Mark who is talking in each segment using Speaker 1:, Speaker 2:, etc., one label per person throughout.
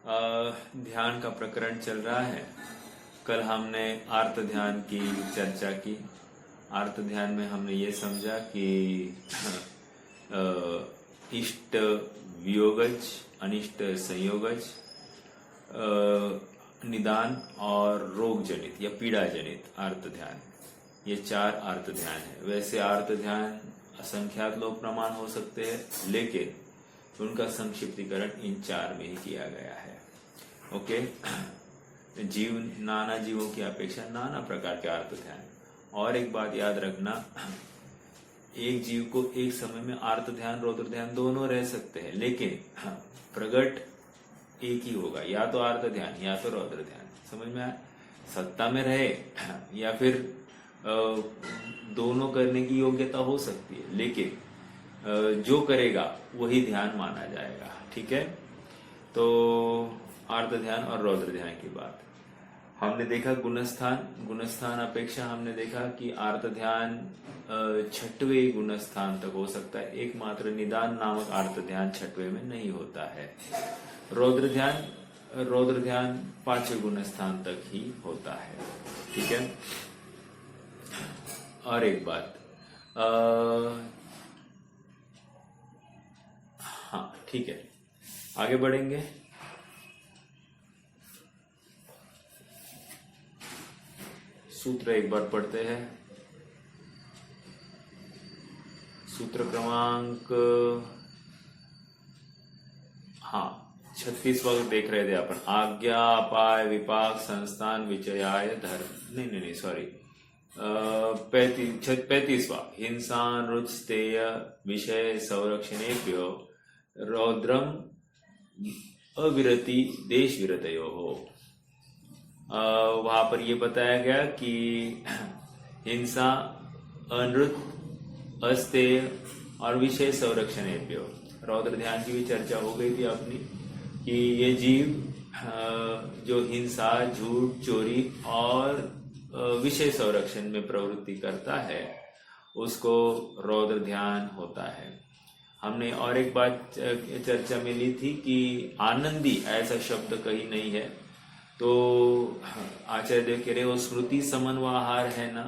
Speaker 1: ध्यान का प्रकरण चल रहा है। कल हमने आर्त ध्यान की चर्चा की। आर्त ध्यान में हमने ये समझा कि इष्ट वियोगज, अनिष्ट संयोगज, निदान और रोग जनित या पीड़ा जनित आर्त ध्यान, ये 4 आर्त ध्यान है। वैसे आर्त ध्यान असंख्यात लोग प्रमाण हो सकते हैं, लेकिन उनका संक्षिप्तीकरण इन 4 में ही किया गया है। ओके, नाना जीवों की अपेक्षा नाना प्रकार के आर्त ध्यान। और एक बात याद रखना, एक जीव को एक समय में आर्त ध्यान रौद्र ध्यान दोनों रह सकते हैं, लेकिन प्रगट एक ही होगा, या तो आर्त ध्यान या तो रौद्र ध्यान। समझ में आया? सत्ता में रहे या फिर दोनों करने की योग्यता हो सकती है, लेकिन जो करेगा वही ध्यान माना जाएगा। ठीक है, तो आर्त ध्यान और रौद्र ध्यान की बात हमने देखा। गुणस्थान अपेक्षा हमने देखा कि आर्त ध्यान 6वें गुणस्थान तक हो सकता है, एकमात्र निदान नामक आर्त ध्यान 6वें में नहीं होता है। रौद्र ध्यान 5वें गुणस्थान तक ही होता है। ठीक है, और एक बात, हाँ ठीक है, आगे बढ़ेंगे। सूत्र एक बार पढ़ते हैं। सूत्र क्रमांक 36वां देख रहे थे अपन। आज्ञा, अपाय, विपाक, संस्थान, विचयाय, धर्म, नहीं सॉरी, 35वां। हिंसा, नृत्स्तेय, विषय संरक्षणेभ्यो रौद्रम अविरति देश विरतयो हो। वहां पर ये बताया गया कि हिंसा, अनृत, अस्तेय और विषय संरक्षणेभ्यो, रौद्र ध्यान की भी चर्चा हो गई थी अपनी कि ये जीव जो हिंसा, झूठ, चोरी और विषय संरक्षण में प्रवृत्ति करता है उसको रौद्र ध्यान होता है। हमने और एक बात चर्चा में ली थी कि आनंदी ऐसा शब्द कहीं नहीं है, तो आचार्य देव कह रहे वो स्मृति समन्वाहार है ना।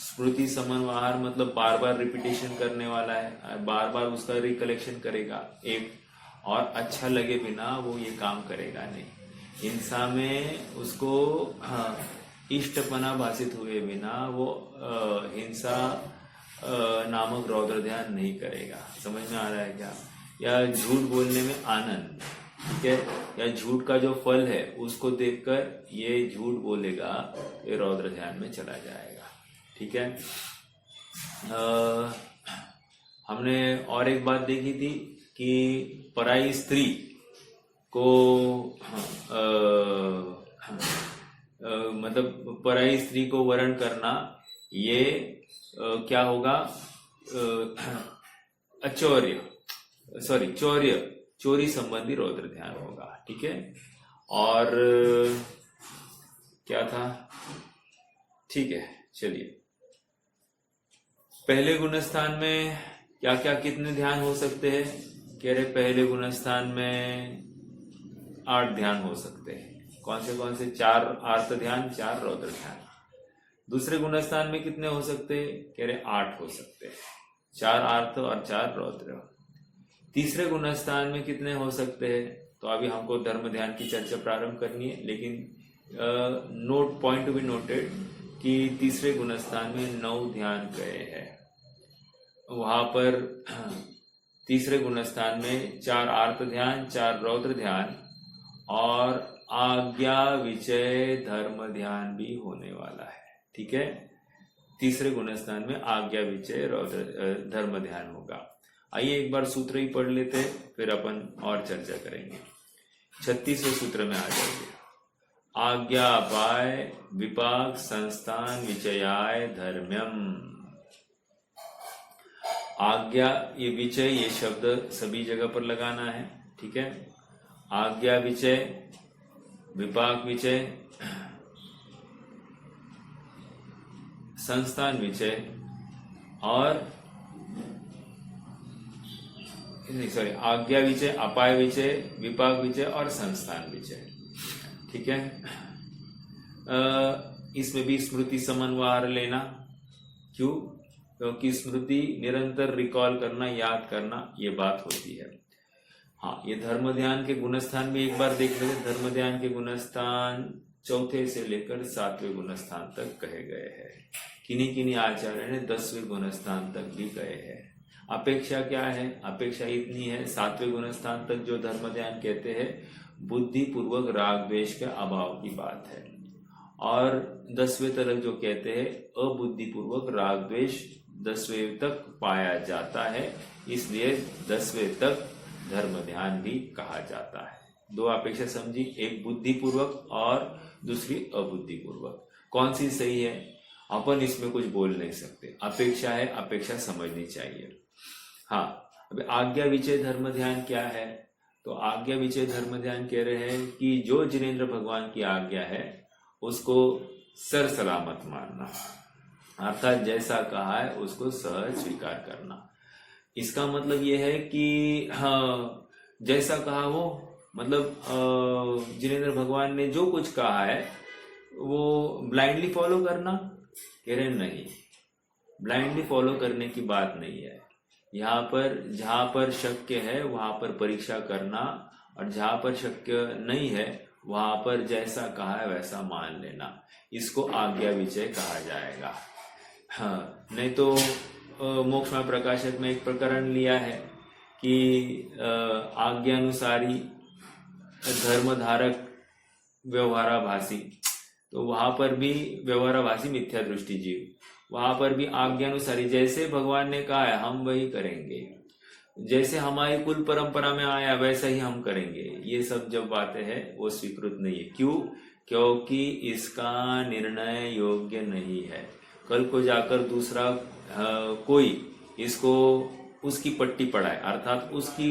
Speaker 1: स्मृति समन्वाहार मतलब बार बार रिपीटेशन करने वाला है, बार बार उसका रिकलेक्शन करेगा एक, और अच्छा लगे बिना वो ये काम करेगा नहीं। हिंसा में उसको इष्टपना भाषित हुए बिना वो हिंसा नामक रौद्र ध्यान नहीं करेगा। समझ में आ रहा है क्या? या झूठ बोलने में आनंद, ठीक है, या झूठ का जो फल है उसको देखकर ये झूठ बोलेगा, ये रौद्र ध्यान में चला जाएगा। ठीक है, हमने और एक बात देखी थी कि पराई स्त्री को मतलब पराई स्त्री को वरण करना, ये क्या होगा? चोरी संबंधी रौद्र ध्यान होगा। ठीक है, और क्या था? ठीक है, चलिए, पहले गुणस्थान में क्या क्या कितने ध्यान हो सकते हैं? कह रहे पहले गुणस्थान में 8 ध्यान हो सकते हैं। कौन से? 4 आर्त ध्यान, 4 रौद्र ध्यान। दूसरे गुणस्थान में कितने हो सकते हैं? कह रहे 8 हो सकते हैं, 4 आर्त और 4 रौद्र। तीसरे गुणस्थान में कितने हो सकते हैं? तो अभी हमको धर्म ध्यान की चर्चा प्रारंभ करनी है, लेकिन पॉइंट टू बी नोटेड कि तीसरे गुणस्थान में 9 ध्यान गए हैं। वहां पर तीसरे गुणस्थान में 4 आर्त ध्यान, 4 रौद्र ध्यान और आज्ञा, विचय, धर्म ध्यान भी होने वाला है। ठीक है, तीसरे गुणस्थान में आज्ञा, विचय, रौद्र, धर्म ध्यान होगा। आइए एक बार सूत्र ही पढ़ लेते हैं, फिर अपन और चर्चा करेंगे। 36वें सूत्र में आ जाइए। आज्ञा, अपाय, विपाक, संस्थान, विचयाय, धर्म्यम। आज्ञा, ये विचय, ये शब्द सभी जगह पर लगाना है। ठीक है, आज्ञा विचय, विपाक विचय, संस्थान विचय और नहीं सॉरी, आज्ञा विचय, अपाय विचय, विपाक विचय और संस्थान विचय। ठीक है। इसमें भी स्मृति समन्वय लेना। क्यों? क्योंकि स्मृति निरंतर रिकॉल करना, याद करना, ये बात होती है। हाँ, ये धर्म ध्यान के गुणस्थान भी एक बार देख लेते। धर्म ध्यान के गुणस्थान 4 से लेकर 7वें गुणस्थान तक कहे गए हैं। किन्हीं किन्हीं आचार्य ने 10वें गुणस्थान तक भी कहे हैं। अपेक्षा क्या है? अपेक्षा इतनी है, 7वें गुणस्थान तक जो धर्म ध्यान कहते हैं बुद्धि पूर्वक राग द्वेष के अभाव की बात है, और 10वें तक जो कहते हैं अबुद्धि पूर्वक राग द्वेष 10वें तक पाया जाता है, इसलिए 10वें तक धर्म ध्यान भी कहा जाता है। 2 अपेक्षा समझी, एक बुद्धि पूर्वक और दूसरी अबुद्धि पूर्वक। कौन सी सही है अपन इसमें कुछ बोल नहीं सकते। अपेक्षा है, अपेक्षा समझनी चाहिए। हाँ, अभी आज्ञा विचय धर्म ध्यान क्या है? तो आज्ञा विचय धर्म ध्यान कह रहे हैं कि जो जिनेंद्र भगवान की आज्ञा है उसको सर सलामत मानना, अर्थात जैसा कहा है उसको सहज स्वीकार करना। इसका मतलब ये है कि हाँ, जैसा कहा वो, मतलब जिनेंद्र भगवान ने जो कुछ कहा है वो ब्लाइंडली फॉलो करना। कह रहे नहीं, ब्लाइंडली फॉलो करने की बात नहीं है। यहाँ पर जहाँ पर शक्य है वहां पर परीक्षा करना, और जहाँ पर शक्य नहीं है वहां पर जैसा कहा है वैसा मान लेना, इसको आज्ञा विचय कहा जाएगा। हाँ, नहीं तो मोक्षमय प्रकाशक में एक प्रकरण लिया है कि आज्ञानुसारी धर्मधारक व्यवहाराभासी, तो वहां पर भी व्यवहाराभासी मिथ्या दृष्टि जीव, वहां पर भी आज्ञानुसारी जैसे भगवान ने कहा है हम वही करेंगे, जैसे हमारी कुल परंपरा में आया वैसा ही हम करेंगे, ये सब जब बातें हैं वो स्वीकृत नहीं है। क्यों? क्योंकि इसका निर्णय योग्य नहीं है। कल को जाकर दूसरा कोई इसको उसकी पट्टी पढ़ाए, अर्थात उसकी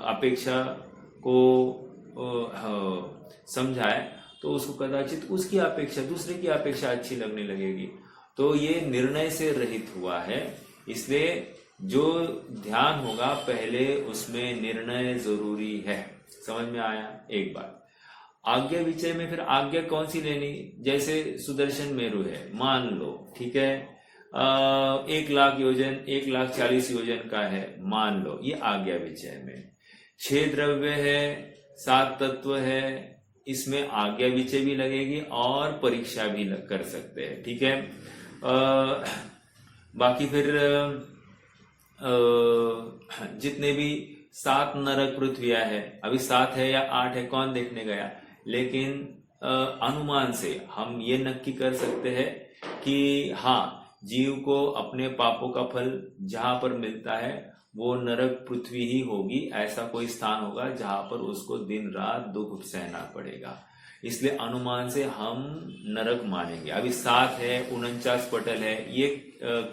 Speaker 1: अपेक्षा को समझाए, तो उसको कदाचित उसकी अपेक्षा, दूसरे की अपेक्षा अच्छी लगने लगेगी। तो ये निर्णय से रहित हुआ है, इसलिए जो ध्यान होगा पहले उसमें निर्णय जरूरी है। समझ में आया? एक बात। आज्ञा विचय में फिर आज्ञा कौन सी लेनी? जैसे सुदर्शन मेरु है, मान लो, ठीक है, 1,00,000 योजन, 1,40,000 योजन का है, मान लो, ये आज्ञा विचय में। 6 द्रव्य है, 7 तत्व है, इसमें आज्ञा विचय भी लगेगी और परीक्षा भी कर सकते हैं। ठीक है। बाकी फिर जितने भी 7 नरक पृथ्वियां है, अभी 7 है या 8 है कौन देखने गया, लेकिन अनुमान से हम ये नक्की कर सकते हैं कि हाँ, जीव को अपने पापों का फल जहां पर मिलता है वो नरक पृथ्वी ही होगी। ऐसा कोई स्थान होगा जहां पर उसको दिन रात दुख सहना पड़ेगा, इसलिए अनुमान से हम नरक मानेंगे। अभी 7 है, 49 पटल है, ये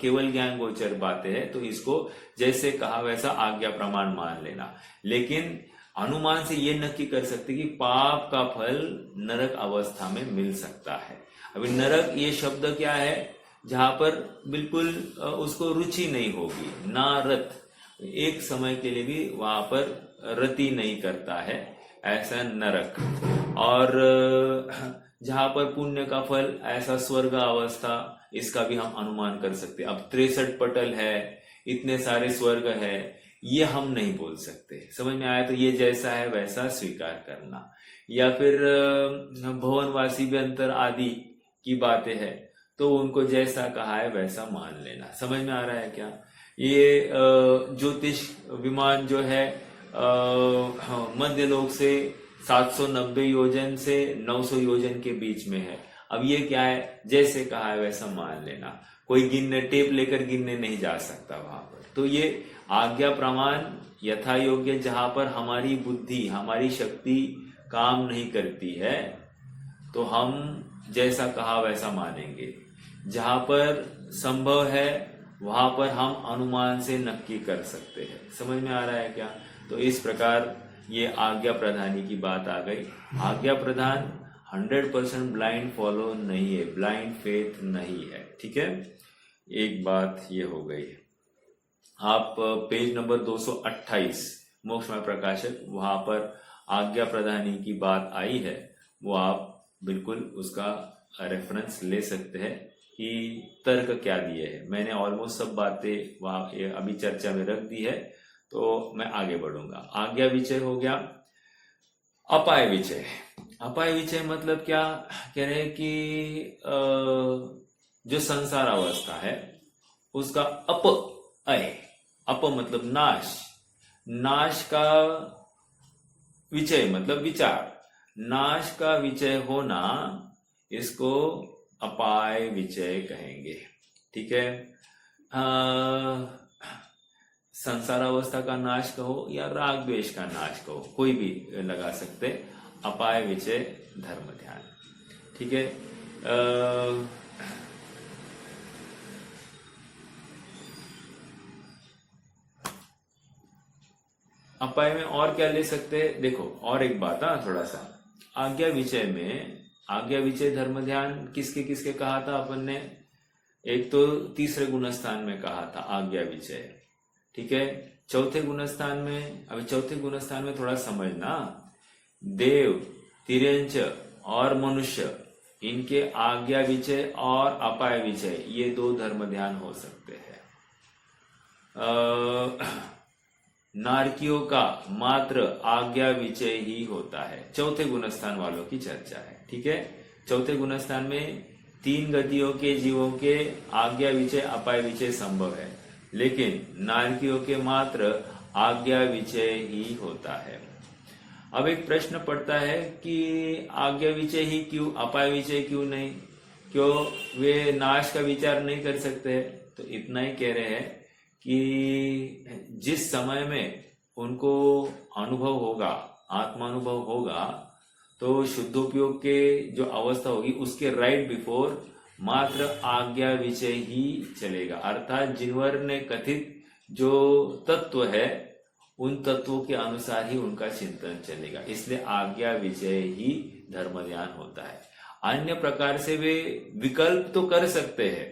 Speaker 1: केवल ज्ञान गोचर बातें है, तो इसको जैसे कहा वैसा आज्ञा प्रमाण मान लेना। लेकिन अनुमान से ये नक्की कर सकते कि पाप का फल नरक अवस्था में मिल सकता है। अभी नरक ये शब्द क्या है? जहां पर बिल्कुल उसको रुचि नहीं होगी, ना रत, एक समय के लिए भी वहां पर रति नहीं करता है, ऐसा नरक। और जहां पर पुण्य का फल, ऐसा स्वर्ग अवस्था, इसका भी हम अनुमान कर सकते। अब 63 पटल है, इतने सारे स्वर्ग है, ये हम नहीं बोल सकते। समझ में आया? तो ये जैसा है वैसा स्वीकार करना। या फिर भवनवासी भी अंतर आदि की बातें है, तो उनको जैसा कहा है वैसा मान लेना। समझ में आ रहा है क्या? ये ज्योतिष विमान जो है मध्य लोक से 790 योजन से 900 योजन के बीच में है। अब ये क्या है? जैसे कहा है वैसा मान लेना। कोई गिनने, टेप लेकर गिनने नहीं जा सकता वहां पर। तो ये आज्ञा प्रमाण यथा योग्य, जहां पर हमारी बुद्धि, हमारी शक्ति काम नहीं करती है, तो हम जैसा कहा वैसा मानेंगे। जहां पर संभव है वहां पर हम अनुमान से नक्की कर सकते हैं। समझ में आ रहा है क्या? तो इस प्रकार ये आज्ञा प्रधानी की बात आ गई। आज्ञा प्रधान 100% ब्लाइंड फॉलो नहीं है, ब्लाइंड फेथ नहीं है। ठीक है, एक बात ये हो गई। आप पेज नंबर 228 मोक्षमय प्रकाशक, वहां पर आज्ञा प्रदानी की बात आई है, वो आप बिल्कुल उसका रेफरेंस ले सकते हैं कि तर्क क्या दिए है। मैंने ऑलमोस्ट सब बातें वहां अभी चर्चा में रख दी है, तो मैं आगे बढ़ूंगा। आज्ञा विचय हो गया। अपाय विचय, अपाय विचय मतलब क्या कह रहे हैं कि जो संसार अवस्था है उसका अय, अप मतलब नाश, नाश का विचय मतलब विचार, नाश का विचय होना, इसको अपाय विचय कहेंगे। ठीक है। संसार अवस्था का नाश कहो या राग द्वेष का नाश कहो, कोई भी लगा सकते। अपाय विचय धर्म ध्यान। ठीक है। अपाय में और क्या ले सकते हैं, देखो और एक बात थोड़ा सा आज्ञा विचय में, आज्ञा विचय धर्म ध्यान किसके किसके कहा था अपन ने, एक तो तीसरे गुणस्थान में कहा था आज्ञा विचय। ठीक है। चौथे गुणस्थान में, अभी चौथे गुणस्थान में थोड़ा समझना, देव, तिर्यंच और मनुष्य, इनके आज्ञा विचय और अपाय विचय, ये दो धर्म ध्यान हो सकते हैं। नारकियों का मात्र आज्ञा विचय ही होता है। चौथे गुणस्थान वालों की चर्चा है। ठीक है। चौथे गुणस्थान में 3 गतियों के जीवों के आज्ञा विचय अपाय विचय संभव है, लेकिन नारकियों के मात्र आज्ञा विचय ही होता है। अब एक प्रश्न पड़ता है कि आज्ञा विचय ही क्यों, अपाय विचय क्यों नहीं, क्यों वे नाश का विचार नहीं कर सकते? तो इतना ही कह रहे हैं कि जिस समय में उनको अनुभव होगा, आत्मानुभव होगा, तो शुद्धोपयोग के जो अवस्था होगी उसके राइट बिफोर मात्र आज्ञा विचय ही चलेगा। अर्थात जिनवर ने कथित जो तत्व है उन तत्वों के अनुसार ही उनका चिंतन चलेगा, इसलिए आज्ञा विचय ही धर्म ध्यान होता है। अन्य प्रकार से वे विकल्प तो कर सकते हैं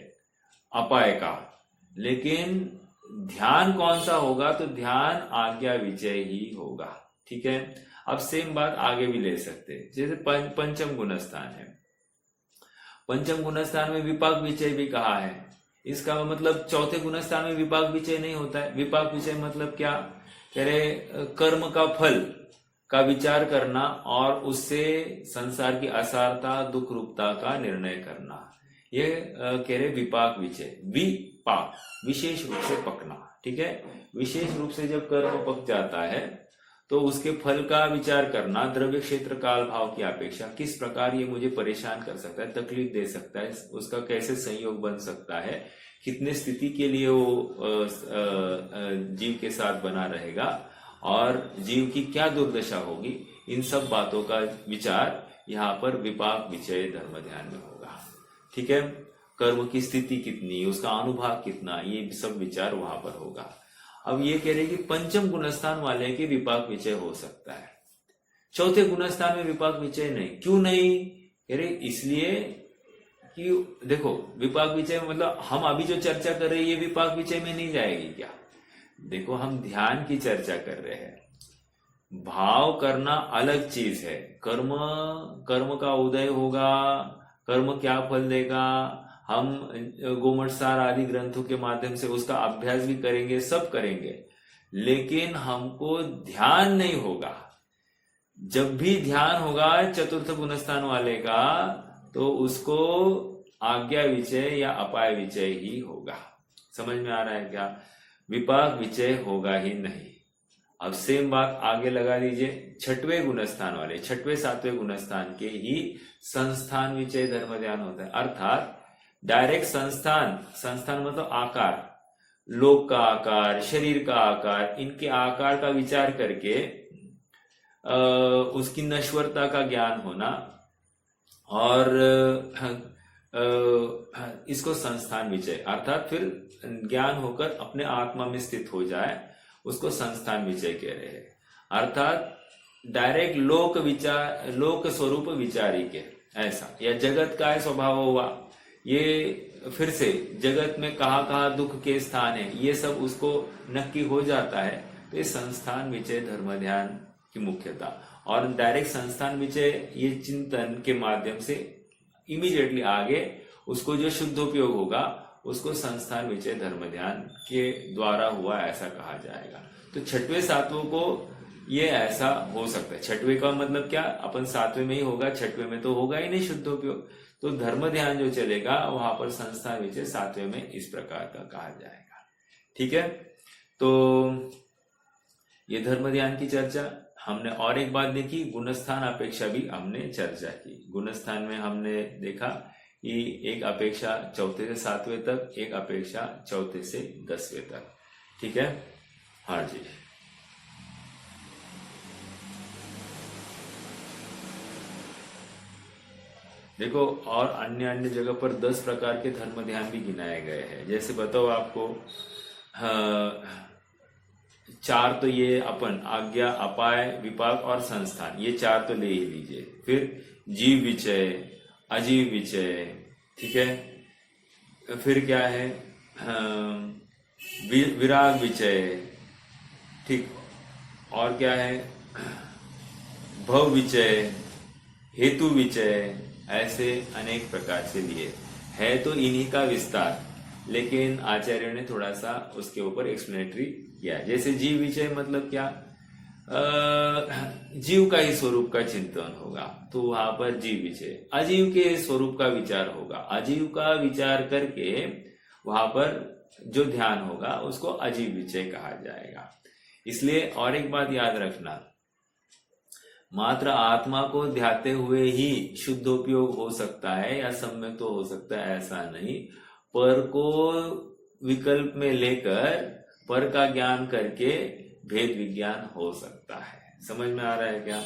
Speaker 1: अपाय का, लेकिन ध्यान कौन सा होगा, तो ध्यान आज्ञा विचय ही होगा। ठीक है। अब सेम बात आगे भी ले सकते हैं, जैसे पंचम गुणस्थान है, पंचम गुणस्थान में विपाक विचय भी कहा है। इसका मतलब चौथे गुणस्थान में विपाक विचय नहीं होता है। विपाक विचय मतलब क्या कह रहे, कर्म का फल का विचार करना और उससे संसार की असारता दुख रूपता का निर्णय करना, ये कह रहे विपाक विचय। विपाक विशेष रूप से पकना। ठीक है। विशेष रूप से जब कर्म पक जाता है तो उसके फल का विचार करना, द्रव्य क्षेत्र काल भाव की अपेक्षा किस प्रकार ये मुझे परेशान कर सकता है, तकलीफ दे सकता है, उसका कैसे संयोग बन सकता है, कितने स्थिति के लिए वो जीव के साथ बना रहेगा और जीव की क्या दुर्दशा होगी, इन सब बातों का विचार यहाँ पर विपाक विचय धर्म ध्यान में होगा। ठीक है। कर्म की स्थिति कितनी, उसका अनुभाग कितना, ये सब विचार वहां पर होगा। अब ये कह रहे कि पंचम गुणस्थान वाले के विपाक विचय हो सकता है, चौथे गुणस्थान में विपाक विचय नहीं। क्यों नहीं कह रहे, इसलिए कि देखो विपाक विचय मतलब हम अभी जो चर्चा कर रहे हैं ये विपाक विचय में नहीं जाएगी क्या? देखो हम ध्यान की चर्चा कर रहे हैं, भाव करना अलग चीज है। कर्म का उदय होगा, कर्म क्या फल देगा, हम गोमटसार आदि ग्रंथों के माध्यम से उसका अभ्यास भी करेंगे, सब करेंगे, लेकिन हमको ध्यान नहीं होगा। जब भी ध्यान होगा चतुर्थ गुणस्थान वाले का, तो उसको आज्ञा विचय या अपाय विचय ही होगा। समझ में आ रहा है क्या? विपाक विचय होगा ही नहीं। अब सेम बात आगे लगा दीजिए, छठवें गुणस्थान वाले, छठवें सातवें गुणस्थान के ही संस्थान विचय धर्म ध्यान होता है। अर्थात डायरेक्ट संस्थान मतलब आकार, लोक का आकार, शरीर का आकार, इनके आकार का विचार करके उसकी नश्वरता का ज्ञान होना और इसको संस्थान विचय, अर्थात फिर ज्ञान होकर अपने आत्मा में स्थित हो जाए, उसको संस्थान विचय कह रहे हैं। अर्थात डायरेक्ट लोक स्वरूप विचारी के ऐसा, या जगत का स्वभाव हुआ, ये फिर से जगत में कहाँ कहाँ दुख के स्थान है ये सब उसको नक्की हो जाता है। तो ये संस्थान विचय धर्म ध्यान की मुख्यता, और डायरेक्ट संस्थान विचय ये चिंतन के माध्यम से इमीडिएटली आगे उसको जो शुद्धोपयोग होगा उसको संस्थान विचय धर्म ध्यान के द्वारा हुआ ऐसा कहा जाएगा। तो छठवें सातवें को ये ऐसा हो सकता है। छठवें का मतलब क्या, अपन सातवें में ही होगा, छठवें में तो होगा ही नहीं शुद्धोपयोग। तो धर्म ध्यान जो चलेगा वहां पर संस्थान विचय सातवें में इस प्रकार का कहा जाएगा। ठीक है, तो ये धर्म ध्यान की चर्चा हमने। और एक बात देखी, गुणस्थान अपेक्षा भी हमने चर्चा की। गुणस्थान में हमने देखा कि एक अपेक्षा चौथे से सातवें तक, एक अपेक्षा चौथे से 10वें तक। ठीक है, हाँ जी। देखो, और अन्य अन्य जगह पर 10 प्रकार के धर्म ध्यान भी गिनाए गए हैं। जैसे बताओ आपको, 4 तो ये अपन आज्ञा, अपाय, विपाक और संस्थान, ये 4 तो ले ही लीजिए। फिर जीव विचय, अजीव विचय, ठीक है। फिर क्या है, विराग विचय, ठीक। और क्या है, भव विचय, हेतु विचय, ऐसे अनेक प्रकार से लिए है। तो इन्हीं का विस्तार, लेकिन आचार्य ने थोड़ा सा उसके ऊपर एक्सप्लेनेटरी किया। जैसे जीव विचय मतलब क्या, जीव का ही स्वरूप का चिंतन होगा, तो वहां पर जीव विचय। अजीव के स्वरूप का विचार होगा, अजीव का विचार करके वहां पर जो ध्यान होगा उसको अजीव विचय कहा जाएगा। इसलिए और एक बात याद रखना, मात्र आत्मा को ध्याते हुए ही शुद्धोपयोग हो सकता है या सम्यक तो हो सकता है, ऐसा नहीं। पर को विकल्प में लेकर पर का ज्ञान करके भेद विज्ञान हो सकता है। समझ में आ रहा है क्या?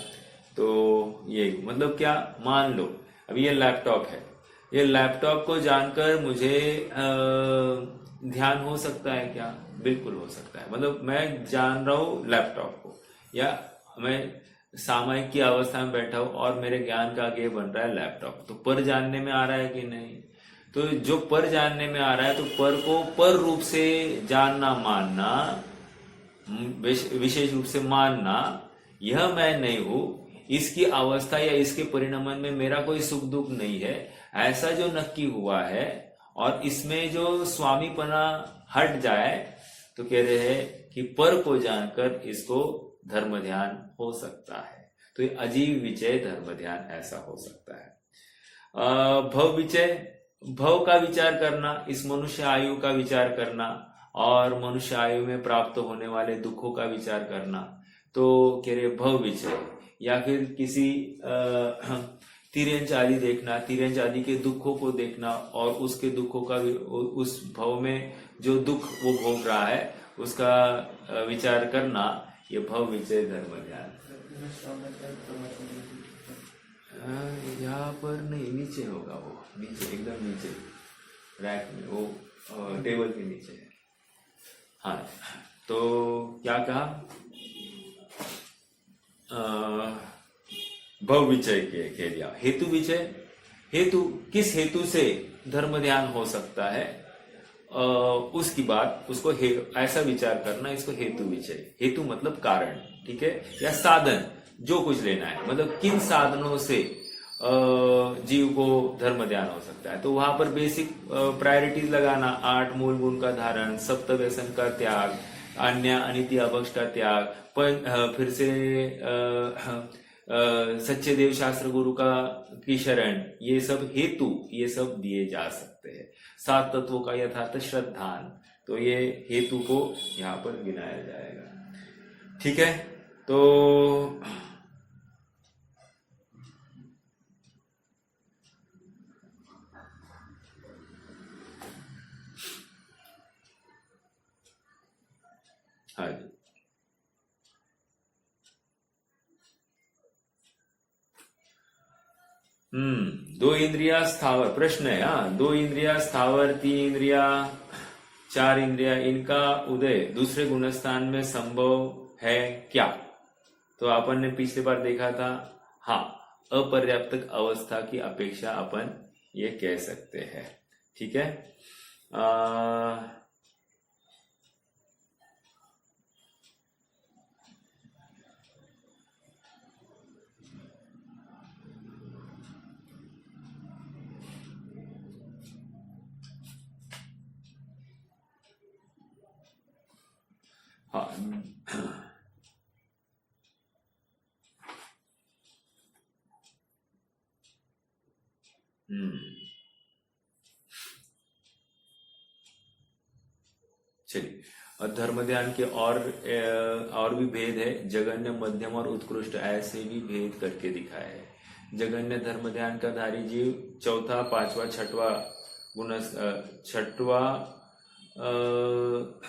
Speaker 1: तो ये मतलब क्या, मान लो अभी ये लैपटॉप है, ये लैपटॉप को जानकर मुझे ध्यान हो सकता है क्या? बिल्कुल हो सकता है। मतलब मैं जान रहा हूं लैपटॉप को, या मैं सामयिक की अवस्था में बैठा हूं और मेरे ज्ञान का आगे बन रहा है लैपटॉप, तो पर जानने में आ रहा है कि नहीं? तो जो पर जानने में आ रहा है, तो पर को पर रूप से जानना, मानना, विशेष रूप से मानना, यह मैं नहीं हूं, इसकी अवस्था या इसके परिणमन में मेरा कोई सुख दुख नहीं है, ऐसा जो नक्की हुआ है, और इसमें जो स्वामीपना हट जाए, तो कह रहे हैं कि पर को जानकर इसको धर्म ध्यान हो सकता है। तो ये अजीव विचय धर्म ध्यान ऐसा हो सकता है। भव विचय, भव का विचार करना, इस मनुष्य आयु का विचार करना और मनुष्य आयु में प्राप्त होने वाले दुखों का विचार करना, तो कह रहे भव विचय। या फिर किसी तिर्यंच आदि देखना, तिर्यंच आदि के दुखों को देखना और उसके दुखों का, उस भव में जो दुख वो भोग रहा है उसका विचार करना, ये भव विचय धर्म ध्यान। यहाँ पर नहीं, नीचे होगा वो, नीचे एकदम नीचे रैक में, वो टेबल के नीचे है। हाँ, तो क्या कहा, भव विचय के कह दिया। हेतु विचय, हेतु किस हेतु से धर्म ध्यान हो सकता है, उसकी बात, उसको ऐसा विचार करना, इसको हेतु विचय। हेतु मतलब कारण, ठीक है, या साधन, जो कुछ लेना है, मतलब किन साधनों से जीव को धर्म ध्यान हो सकता है। तो वहां पर बेसिक प्रायोरिटीज लगाना, 8 मूल गुण का धारण, सप्त व्यसन का त्याग, अन्य अनित्य अभक्ष का त्याग, फिर से सच्चे देव शास्त्र गुरु की शरण, ये सब हेतु, ये सब दिए जा सकते हैं। 7 तत्वों का यथार्थ श्रद्धान, तो ये हेतु को यहाँ पर गिनाया जाएगा। ठीक है, तो हाँ जी, दो इंद्रिया स्थावर, प्रश्न है। हाँ, 2 इंद्रिया स्थावर, 3 इंद्रिया, 4 इंद्रिया, इनका उदय दूसरे गुणस्थान में संभव है क्या? तो अपन ने पिछली बार देखा था, हाँ, अपर्याप्त अवस्था की अपेक्षा अपन ये कह सकते हैं। ठीक है। आ, हाँ, चलिए। और धर्म ध्यान के और भी भेद है, जगन्य, मध्यम और उत्कृष्ट, ऐसे भी भेद करके दिखाया है। जगन्य धर्म ध्यान का धारी जीव चौथा, पांचवा, छठवा,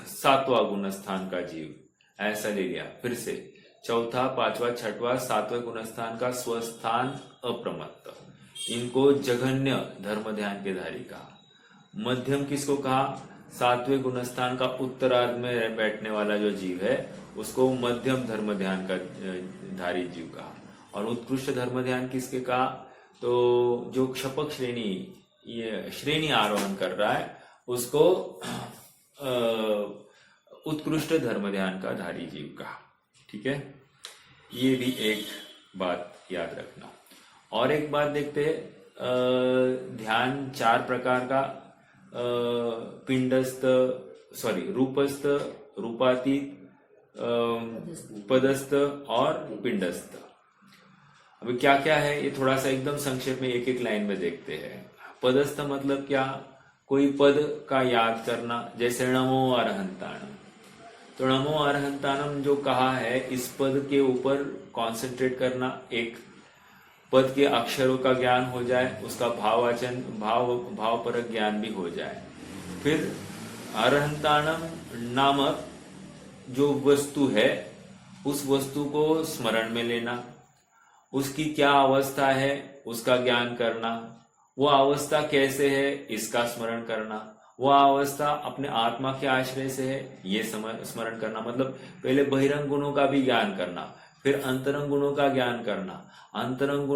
Speaker 1: सातवां गुणस्थान का जीव, ऐसा ले लिया। फिर से चौथा, पांचवा, छठवा, सातवें गुणस्थान का स्वस्थान अप्रमत्त, इनको जघन्य धर्म ध्यान के धारी कहा। मध्यम किसको कहा? सातवें गुणस्थान का उत्तरार्ध में बैठने वाला जो जीव है उसको मध्यम धर्म ध्यान का धारी जीव कहा। और उत्कृष्ट धर्म ध्यान किसके कहा? तो जो क्षपक श्रेणी आरोहण कर रहा है उसको उत्कृष्ट धर्म ध्यान का धारी जीव कहा। ठीक है, ये भी एक बात याद रखना। और एक बात देखते हैं, ध्यान 4 प्रकार का, पिंडस्थ, रूपस्थ, रूपातीत, पदस्थ और पिंडस्थ। अभी क्या क्या है ये थोड़ा सा एकदम संक्षेप में एक एक लाइन में देखते हैं। पदस्थ मतलब क्या? कोई पद का याद करना, जैसे नमो अरहंताणम। तो नमो अरहंताणम जो कहा है, इस पद के ऊपर कॉन्सेंट्रेट करना, एक पद के अक्षरों का ज्ञान हो जाए, उसका भाववाचन भावपरक ज्ञान भी हो जाए। फिर अरहंताणम नामक जो वस्तु है उस वस्तु को स्मरण में लेना, उसकी क्या अवस्था है उसका ज्ञान करना, वो अवस्था कैसे है इसका स्मरण करना, वो अवस्था अपने आत्मा के आश्रय से है ये स्मरण करना। मतलब पहले बहिरंग गुणों का भी ज्ञान करना, फिर अंतरंग गुणों का ज्ञान करना, अंतरंग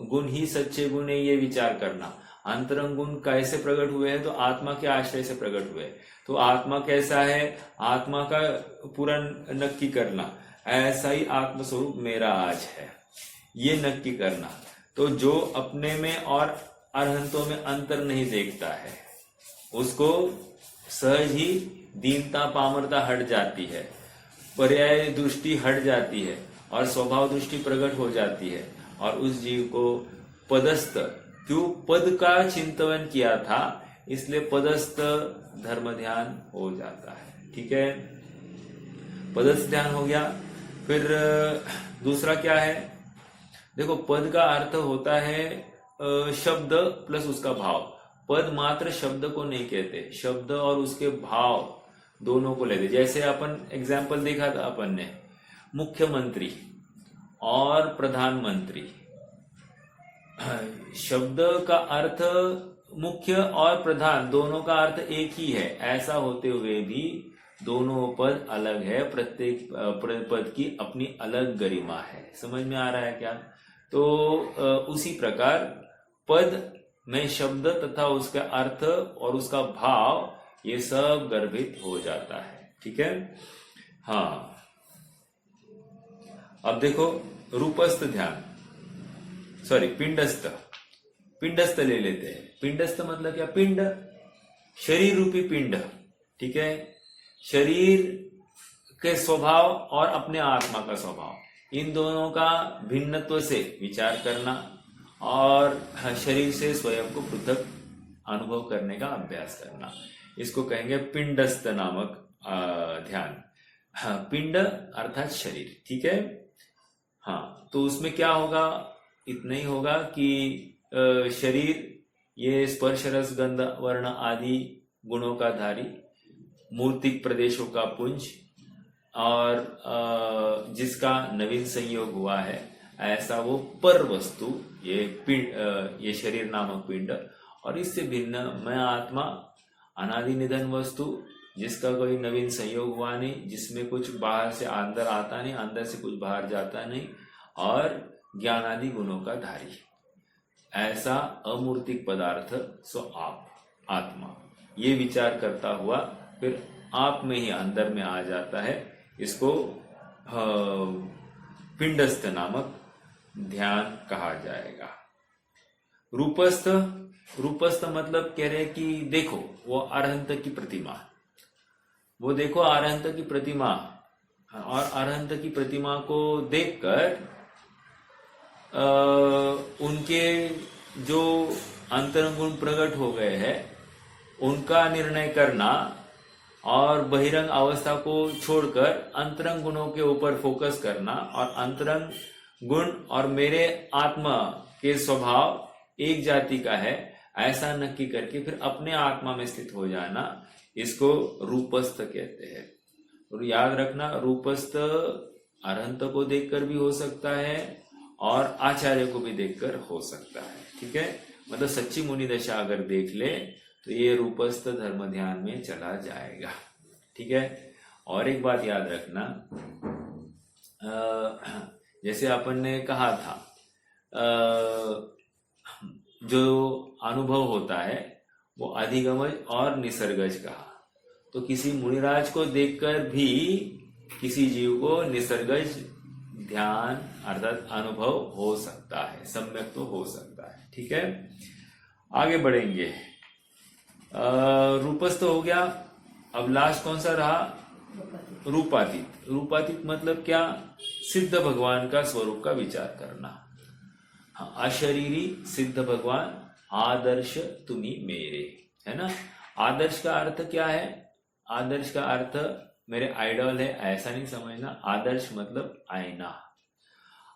Speaker 1: गुण ही सच्चे गुण है ये विचार करना। अंतरंग गुण कैसे प्रकट हुए हैं? तो आत्मा के आश्रय से प्रकट हुए। तो आत्मा कैसा है, आत्मा का पूरा नक्की करना, ऐसा ही आत्म स्वरूप मेरा आज है ये नक्की करना। तो जो अपने में और अरहंतों में अंतर नहीं देखता है उसको सहज ही दीनता पामरता हट जाती है, पर्याय दृष्टि हट जाती है और स्वभाव दृष्टि प्रकट हो जाती है। और उस जीव को पदस्थ, क्यों? पद का चिंतन किया था इसलिए पदस्थ धर्म ध्यान हो जाता है। ठीक है, पदस्थ ध्यान हो गया। फिर दूसरा क्या है? देखो, पद का अर्थ होता है शब्द प्लस उसका भाव। पद मात्र शब्द को नहीं कहते, शब्द और उसके भाव दोनों को लेते। जैसे अपन एग्जाम्पल देखा था अपन ने, मुख्यमंत्री और प्रधानमंत्री, शब्द का अर्थ मुख्य और प्रधान दोनों का अर्थ एक ही है, ऐसा होते हुए भी दोनों पद अलग है, प्रत्येक पद की अपनी अलग गरिमा है। समझ में आ रहा है क्या? तो उसी प्रकार पद में शब्द तथा उसका अर्थ और उसका भाव ये सब गर्भित हो जाता है। ठीक है, हाँ। अब देखो रूपस्थ ध्यान, पिंडस्थ ले लेते हैं। पिंडस्थ मतलब क्या? पिंड, शरीर रूपी पिंड। ठीक है, शरीर के स्वभाव और अपने आत्मा का स्वभाव, इन दोनों का भिन्नत्व से विचार करना और शरीर से स्वयं को पृथक अनुभव करने का अभ्यास करना, इसको कहेंगे पिंडस्थ नामक ध्यान। हाँ, पिंड अर्थात शरीर। ठीक है, हाँ। तो उसमें क्या होगा? इतना ही होगा कि शरीर ये स्पर्श रस गंध वर्ण आदि गुणों का धारी, मूर्तिक प्रदेशों का पुंज और जिसका नवीन संयोग हुआ है, ऐसा वो पर वस्तु ये पिंड, ये शरीर नामक पिंड। और इससे भिन्न मैं आत्मा, अनादि निधन वस्तु, जिसका कोई नवीन संयोग हुआ नहीं, जिसमें कुछ बाहर से अंदर आता नहीं, अंदर से कुछ बाहर जाता नहीं, और ज्ञानादि गुणों का धारी, ऐसा अमूर्तिक पदार्थ सो आप, आत्मा, ये विचार करता हुआ फिर आप में ही अंदर में आ जाता है। इसको पिंडस्थ नामक ध्यान कहा जाएगा। रूपस्थ, रूपस्थ मतलब कह रहे कि देखो वो अरहंत की प्रतिमा, वो देखो अरहंत की प्रतिमा, और अरहंत की प्रतिमा को देखकर उनके जो अंतरंग गुण प्रकट हो गए हैं उनका निर्णय करना और बहिरंग अवस्था को छोड़कर अंतरंग गुणों के ऊपर फोकस करना, और अंतरंग गुण और मेरे आत्मा के स्वभाव एक जाति का है ऐसा नक्की करके फिर अपने आत्मा में स्थित हो जाना, इसको रूपस्थ कहते हैं। और याद रखना, रूपस्थ अरहंत को देखकर भी हो सकता है और आचार्य को भी देखकर हो सकता है। ठीक है, मतलब सच्ची मुनि दशा अगर देख ले तो ये रूपस्थ धर्म ध्यान में चला जाएगा। ठीक है, और एक बात याद रखना, जैसे अपन ने कहा था जो अनुभव होता है वो अधिगमज और निसर्गज कहा, तो किसी मुनिराज को देखकर भी किसी जीव को निसर्गज ध्यान अर्थात अनुभव हो सकता है, सम्यक तो हो सकता है। ठीक है, आगे बढ़ेंगे। रूपस्थ हो गया, अब लास्ट कौन सा रहा? रूपातीत। रूपातीत मतलब क्या? सिद्ध भगवान का स्वरूप का विचार करना। हाँ, अशरीरी सिद्ध भगवान, आदर्श तुम्ही मेरे, है ना। आदर्श का अर्थ क्या है? आदर्श का अर्थ मेरे आइडल है ऐसा नहीं समझना। आदर्श मतलब आईना।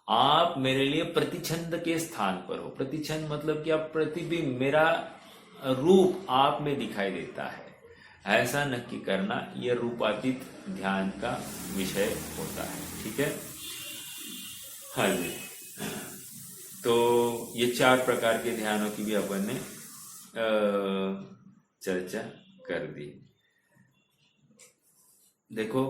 Speaker 1: आप मेरे लिए प्रतिछंद के स्थान पर हो। प्रतिछंद मतलब क्या? प्रतिबिंब, मेरा रूप आप में दिखाई देता है ऐसा नक्की करना, यह रूपातीत ध्यान का विषय होता है। ठीक है, हाँ जी। तो ये 4 प्रकार के ध्यानों की भी अपन ने चर्चा कर दी। देखो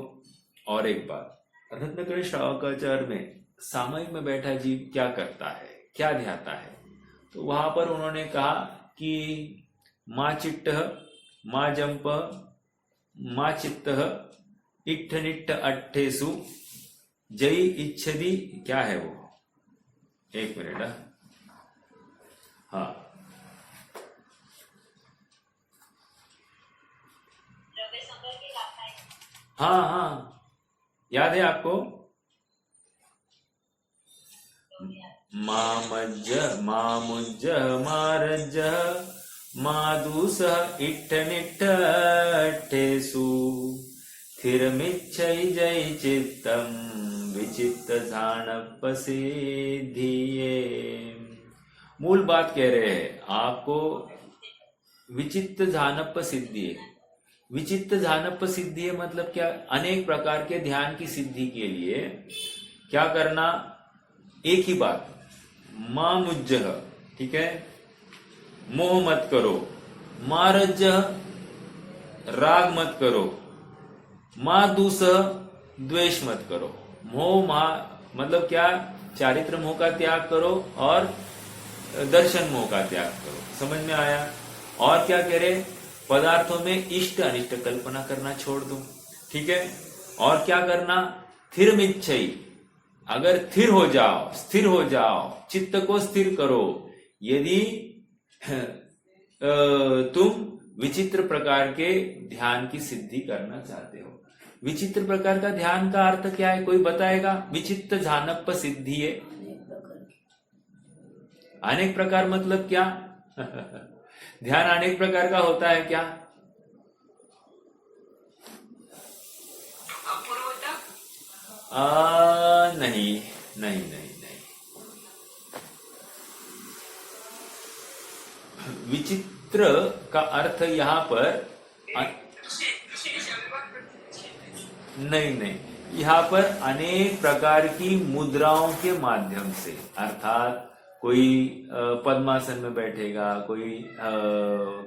Speaker 1: और एक बात, रत्नकरी श्रावकाचार्य में सामयिक में बैठा जीव क्या करता है, क्या ध्याता है, तो वहां पर उन्होंने कहा कि माँ चिट्ट, माँ जंप, माँ चित्त, इट्ठ निट्ठ अट्ठेसु जय इच्छदी, क्या है वो? एक मिनट। हाँ, हाँ हाँ, याद है आपको? मामज्ज मामुज्ज मारज्ज मादूस इट्ठ निट्ठ अट्ठेसु स्थिरमिच्छै जय चित्तम विचित्त झाणप सिद्धिये। मूल बात कह रहे हैं आपको, विचित्त झानप सिद्धि। विचित्त झानप सिद्धि मतलब क्या? अनेक प्रकार के ध्यान की सिद्धि के लिए क्या करना? एक ही बात, मां मुज्जह, ठीक है, मोह मत करो, मां रज्जह, राग मत करो, मां दूसह, द्वेष मत करो। मोह मतलब क्या? चारित्र मोह का त्याग करो और दर्शन मोह का त्याग करो। समझ में आया? और क्या कह रहे? पदार्थों में इष्ट अनिष्ट कल्पना करना छोड़ दो। ठीक है, और क्या करना? स्थिर मिच्छई, अगर स्थिर हो जाओ, स्थिर हो जाओ, चित्त को स्थिर करो। यदि तुम विचित्र प्रकार के ध्यान की सिद्धि करना चाहते हो। विचित्र प्रकार का ध्यान का अर्थ क्या है? कोई बताएगा? विचित्र झानप सिद्धि है। अनेक प्रकार मतलब क्या? ध्यान अनेक प्रकार का होता है क्या? नहीं नहीं नहीं नहीं। विचित्र का अर्थ यहां पर नहीं, यहाँ पर अनेक प्रकार की मुद्राओं के माध्यम से, अर्थात कोई पद्मासन में बैठेगा, कोई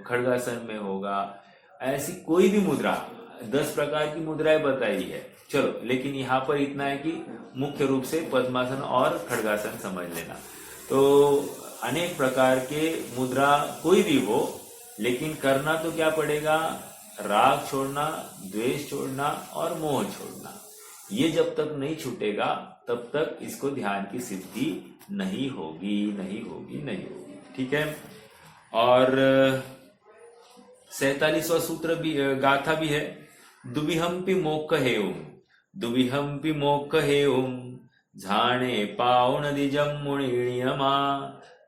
Speaker 1: खड्गासन में होगा, ऐसी कोई भी मुद्रा, 10 प्रकार की मुद्राएं बताई है। चलो, लेकिन यहाँ पर इतना है कि मुख्य रूप से पद्मासन और खड्गासन समझ लेना। तो अनेक प्रकार के मुद्रा कोई भी हो, लेकिन करना तो क्या पड़ेगा? राग छोड़ना, द्वेष छोड़ना और मोह छोड़ना। ये जब तक नहीं छूटेगा तब तक इसको ध्यान की सिद्धि नहीं होगी, नहीं होगी, नहीं होगी। ठीक है। और 47वां सूत्र भी, गाथा भी है। दुविहंपि मोक्ष हेउम, दुविहंपि मोक्ष हेउम, झाणे पाउन दिजम मुनियमा,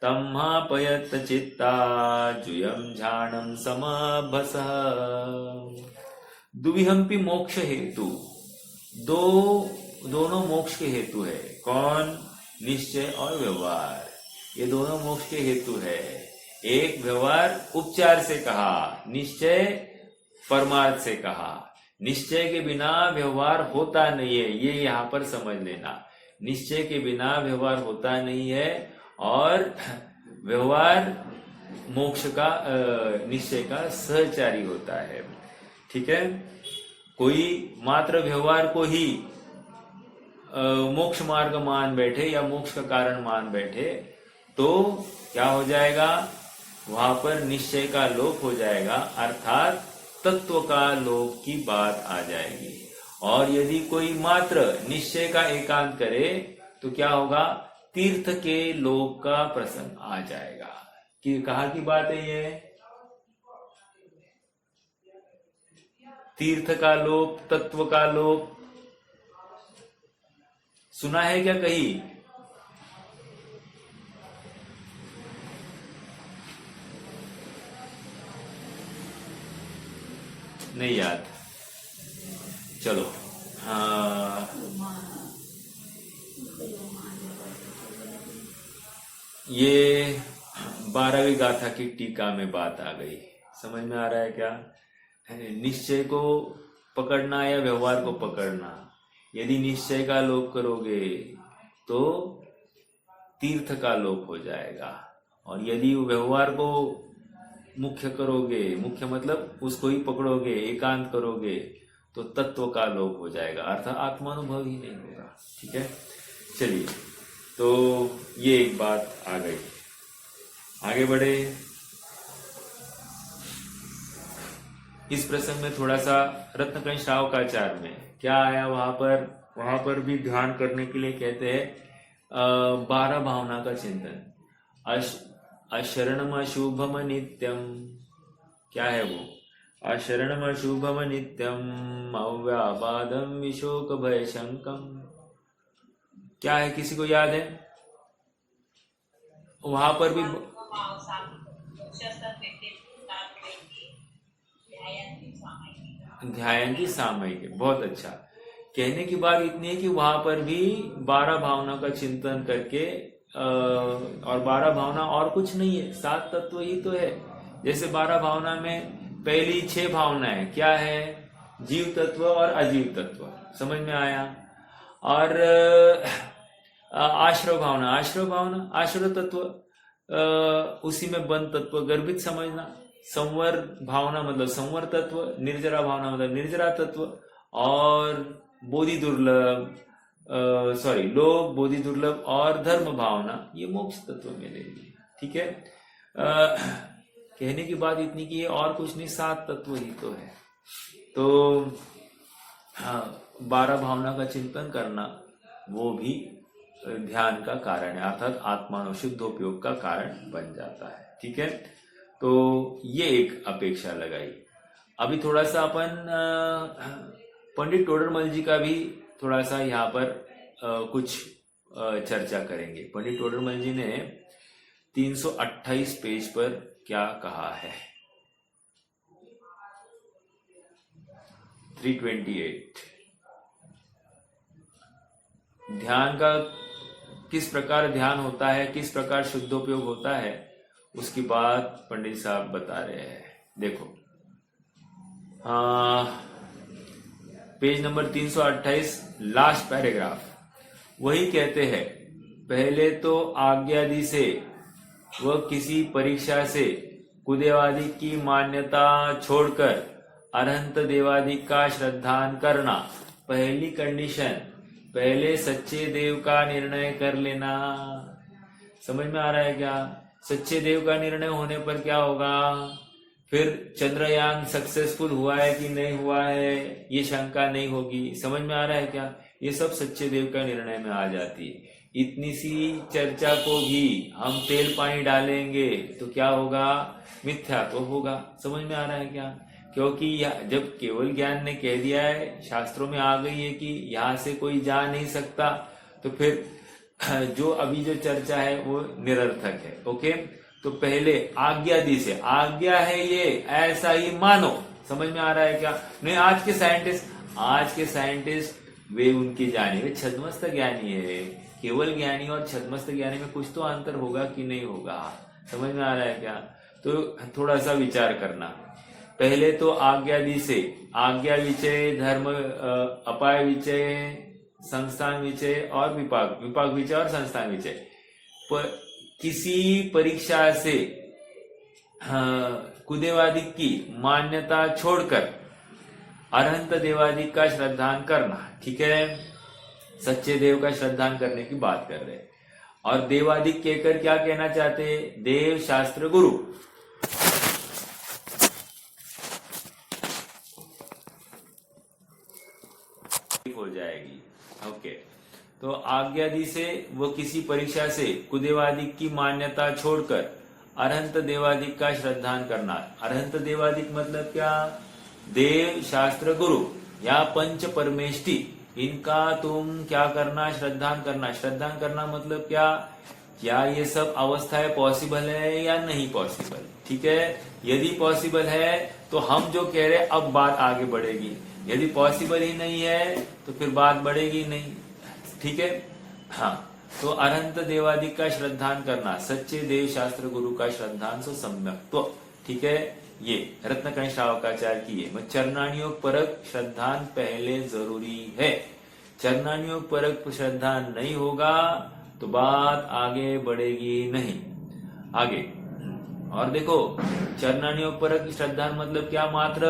Speaker 1: तम्हापयत चित्ता जुयम झानम समाभसः। दुविहंपि मोक्ष हेतु, दोनों मोक्ष के हेतु है। कौन? निश्चय और व्यवहार, ये दोनों मोक्ष के हेतु है। एक व्यवहार उपचार से कहा, निश्चय परमार्थ से कहा। निश्चय के बिना व्यवहार होता नहीं है, ये यहां पर समझ लेना। निश्चय के बिना व्यवहार होता नहीं है, और व्यवहार मोक्ष का, निश्चय का सहचारी होता है। ठीक है। कोई मात्र व्यवहार को ही मोक्ष मार्ग मान बैठे या मोक्ष का कारण मान बैठे तो क्या हो जाएगा? वहां पर निश्चय का लोप हो जाएगा, अर्थात तत्व का लोप की बात आ जाएगी। और यदि कोई मात्र निश्चय का एकांत करे तो क्या होगा? तीर्थ के लोप का प्रसंग आ जाएगा। कि कहाँ की बात है ये? तीर्थ का लोप, तत्व का लोप, सुना है क्या कहीं? नहीं याद? चलो, हाँ, ये 12वीं गाथा की टीका में बात आ गई। समझ में आ रहा है क्या? निश्चय को पकड़ना या व्यवहार को पकड़ना। यदि निश्चय का लोप करोगे तो तीर्थ का लोप हो जाएगा, और यदि व्यवहार को मुख्य करोगे, मुख्य मतलब उसको ही पकड़ोगे, एकांत करोगे, तो तत्व का लोप हो जाएगा, अर्थात आत्मानुभव ही नहीं होगा। ठीक है। चलिए, तो ये एक बात आ गई। आगे बढ़े। इस प्रसंग में थोड़ा सा रत्नकंठ श्रावकाचार्य में क्या आया, वहां पर भी ध्यान करने के लिए कहते हैं 12 भावना का चिंतन। अशरणम अशुभम नित्यम, क्या है वो? अशरणम अशुभम नित्यम, अव्यापादम विशोक भय शंकम। क्या है, किसी को याद है? वहां पर भी ध्यायन्ति सामयिक, बहुत अच्छा। कहने की बात इतनी है कि वहां पर भी 12 भावना का चिंतन करके, और 12 भावना और कुछ नहीं है, 7 तत्व ही तो है। जैसे 12 भावना में पहली 6 भावनाएं क्या है? जीव तत्व और अजीव तत्व, समझ में आया। और आश्रव भावना, आश्रव तत्व, उसी में बंद तत्व, गर्भित समझना। संवर भावना मतलब संवर तत्व, निर्जरा भावना मतलब निर्जरा तत्व, और बोधि दुर्लभ, लोभ, बोधि दुर्लभ और धर्म भावना, ये मोक्ष तत्व में लेंगे। ठीक है। कहने की बात इतनी की है, और कुछ नहीं, 7 तत्व ही तो है। तो 12 भावना का चिंतन करना वो भी ध्यान का कारण है, अर्थात आत्मानुशुद्धोपयोग का कारण बन जाता है। ठीक है। तो ये एक अपेक्षा लगाई। अभी थोड़ा सा अपन पंडित टोडरमल जी का भी थोड़ा सा यहाँ पर कुछ चर्चा करेंगे। पंडित टोडरमल जी ने 328 पेज पर क्या कहा है? 328 ध्यान का, किस प्रकार ध्यान होता है, किस प्रकार शुद्धोपयोग होता है, उसकी बात पंडित साहब बता रहे हैं। देखो, पेज नंबर 328, लास्ट पैराग्राफ, वही कहते हैं, पहले तो आज्ञादि से व किसी परीक्षा से कुदेवादि की मान्यता छोड़कर अरहंत देवादि का श्रद्धान करना, पहली कंडीशन। पहले सच्चे देव का निर्णय कर लेना। समझ में आ रहा है क्या? सच्चे देव का निर्णय होने पर क्या होगा फिर चंद्रयान सक्सेसफुल हुआ है कि नहीं हुआ है ये शंका नहीं होगी। समझ में आ रहा है क्या? ये सब सच्चे देव का निर्णय में आ जाती है। इतनी सी चर्चा को भी हम तेल पानी डालेंगे तो क्या होगा? मिथ्या तो होगा। समझ में आ रहा है क्या? क्योंकि जब केवल ज्ञान ने कह दिया है, शास्त्रों में आ गई है कि यहाँ से कोई जा नहीं सकता, तो फिर जो अभी जो चर्चा है वो निरर्थक है। ओके, तो पहले आज्ञा दी से, आज्ञा है ये, ऐसा ही मानो। समझ में आ रहा है क्या? नहीं, आज के साइंटिस्ट वे उनके जाने, वे छद्मस्त ज्ञानी है। केवल ज्ञानी और छद्मस्त ज्ञानी में कुछ तो अंतर होगा कि नहीं होगा? समझ में आ रहा है क्या? तो थोड़ा सा विचार करना। पहले तो आज्ञा दी से, आज्ञा विचय, धर्म अपाय विचय, संस्थान विचय और विपाक विचय और संस्थान विचय। किसी परीक्षा से कुदेवादिक की मान्यता छोड़कर अरहंत देवादिक का श्रद्धान करना। ठीक है, सच्चे देव का श्रद्धान करने की बात कर रहे हैं। और देवादिक कहकर क्या कहना चाहते हैं? देव, शास्त्र, गुरु। हो जाएगी। ओके, तो आज्ञादि से वो किसी परीक्षा से कुदेवादिक की मान्यता छोड़कर अरहंत देवादिक का श्रद्धान करना। अरहंत देवादिक मतलब क्या? देव, शास्त्र, गुरु या पंच परमेष्टि, इनका तुम क्या करना? श्रद्धान करना। श्रद्धान करना मतलब क्या ये सब अवस्थाएं पॉसिबल है या नहीं पॉसिबल? ठीक है, यदि पॉसिबल है तो हम जो कह रहे हैं अब बात आगे बढ़ेगी। यदि पॉसिबल ही नहीं है तो फिर बात बढ़ेगी नहीं। ठीक है, हाँ। तो अरहंत देवादिक का श्रद्धान करना, सच्चे देव, शास्त्र, गुरु का श्रद्धान सो सम्यक्त्व। ठीक है, ये रत्नकर्ण श्रावकाचार्य की है। चरणानियोग परक श्रद्धान पहले जरूरी है। चरणानियोग परक श्रद्धान नहीं होगा तो बात आगे बढ़ेगी नहीं। आगे और देखो, चरणानियोग परक श्रद्धान मतलब क्या? मात्र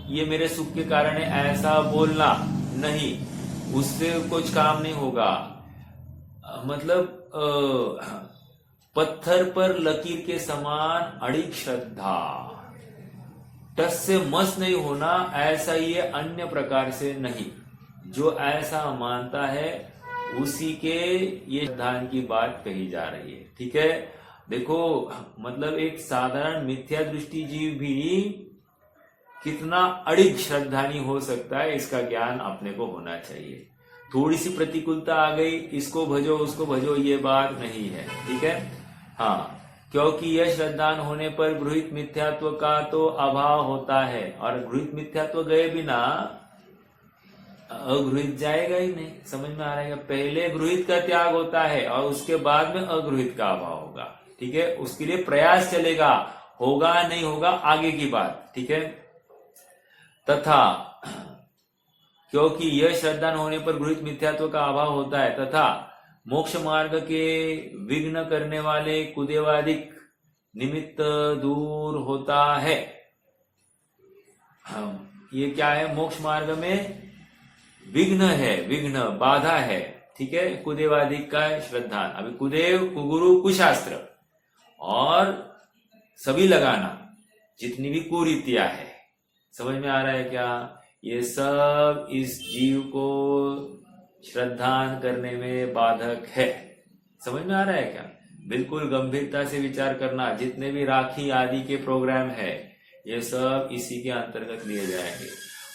Speaker 1: ये मेरे सुख के कारण है ऐसा बोलना नहीं, उससे कुछ काम नहीं होगा। मतलब पत्थर पर लकीर के समान अड़िग श्रद्धा, टस से मस नहीं होना, ऐसा ये अन्य प्रकार से नहीं। जो ऐसा मानता है उसी के ये श्रद्धान की बात कही जा रही है। ठीक है, देखो मतलब एक साधारण मिथ्या दृष्टि जीव भी कितना अड़िग श्रद्धानी हो सकता है, इसका ज्ञान अपने को होना चाहिए। थोड़ी सी प्रतिकूलता आ गई, इसको भजो उसको भजो, ये बात नहीं है। ठीक है, हाँ, क्योंकि यह श्रद्धान होने पर गृहीत मिथ्यात्व का तो अभाव होता है, और गृहीत मिथ्यात्व गए बिना अगृहित जाएगा ही नहीं। समझ में आ रहा है? पहले गृहीत का त्याग होता है और उसके बाद में अगृहीत का अभाव होगा। ठीक है, उसके लिए प्रयास चलेगा, होगा नहीं होगा आगे की बात। ठीक है, तथा क्योंकि यह श्रद्धान होने पर गृहीत मिथ्यात्व का अभाव होता है, तथा मोक्ष मार्ग के विघ्न करने वाले कुदेवादिक निमित्त दूर होता है। ये क्या है? मोक्ष मार्ग में विघ्न है, विघ्न बाधा है। ठीक है, कुदेवादिक का श्रद्धान। अभी कुदेव, कुगुरु, कुशास्त्र और सभी लगाना, जितनी भी कुरीतियां है। समझ में आ रहा है क्या? ये सब इस जीव को श्रद्धान करने में बाधक है। समझ में आ रहा है क्या? बिल्कुल गंभीरता से विचार करना। जितने भी राखी आदि के प्रोग्राम है ये सब इसी के अंतर्गत लिए जाएंगे।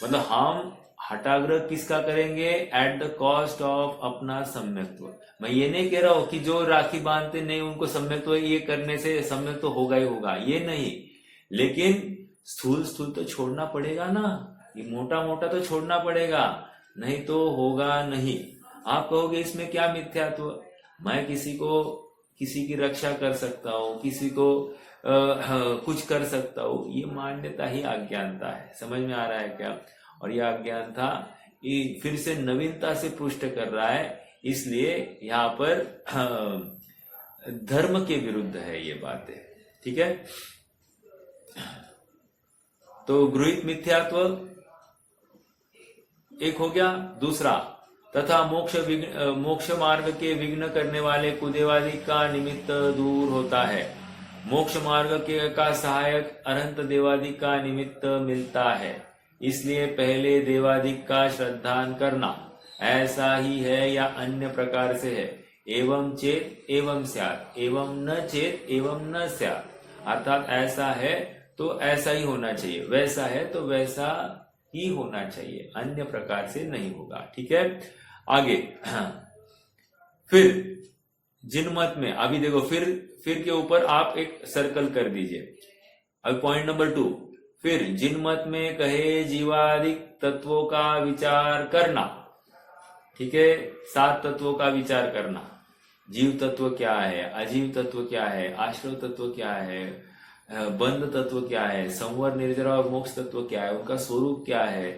Speaker 1: मतलब हम हठाग्रह किसका करेंगे? एट द कॉस्ट ऑफ अपना सम्यक्त्व। मैं ये नहीं कह रहा हूं कि जो राखी बांधते नहीं उनको सम्यक्त्व, ये करने से सम्यक्त्व होगा ही होगा, ये नहीं। लेकिन स्थूल स्थूल तो छोड़ना पड़ेगा ना, ये मोटा मोटा तो छोड़ना पड़ेगा, नहीं तो होगा नहीं। आप कहोगे इसमें क्या मिथ्यात्व? मैं किसी की रक्षा कर सकता हूँ, किसी को कुछ कर सकता हूँ, ये मान्यता ही अज्ञानता है। समझ में आ रहा है क्या? और यह अज्ञानता ये फिर से नवीनता से पुष्ट कर रहा है, इसलिए यहाँ पर धर्म के विरुद्ध है ये बातें। ठीक है, तो गृहीत मिथ्यात्व एक हो गया। दूसरा, तथा मोक्ष मार्ग के विघ्न करने वाले कुदेवादी का निमित्त दूर होता है। मोक्ष मार्ग के का सहायक अनंत देवादिक का निमित्त मिलता है, इसलिए पहले देवादिक का श्रद्धान करना। ऐसा ही है या अन्य प्रकार से है? एवं चेत एवं स्यात्, एवं न चेत एवं न स्यात्। अर्थात ऐसा है तो ऐसा ही होना चाहिए, वैसा है तो वैसा ही होना चाहिए, अन्य प्रकार से नहीं होगा। ठीक है, आगे फिर जिन मत में, अभी देखो फिर के ऊपर आप एक सर्कल कर दीजिए। अब पॉइंट नंबर 2, फिर जिन मत में कहे जीवादिक तत्वों का विचार करना। ठीक है, 7 तत्वों का विचार करना। जीव तत्व क्या है, अजीव तत्व क्या है, आश्रव तत्व क्या है, बंध तत्व क्या है, संवर निर्जरा और मोक्ष तत्व क्या है, उनका स्वरूप क्या है,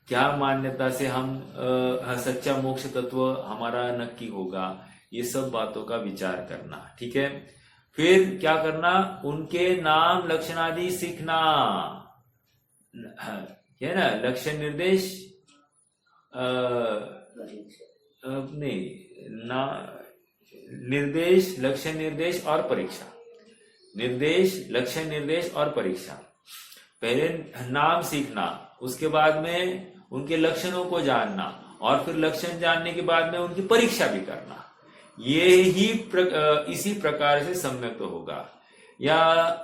Speaker 1: क्या मान्यता से हम सच्चा मोक्ष तत्व हमारा नक्की होगा, ये सब बातों का विचार करना। ठीक है, फिर क्या करना, उनके नाम लक्षण आदि सीखना है ना। लक्षण निर्देश नहीं ना, निर्देश, लक्षण निर्देश और परीक्षा। निर्देश, लक्षण निर्देश और परीक्षा। पहले नाम सीखना, उसके बाद में उनके लक्षणों को जानना, और फिर लक्षण जानने के बाद में उनकी परीक्षा भी करना। ये ही इसी प्रकार से सम्यक तो होगा। या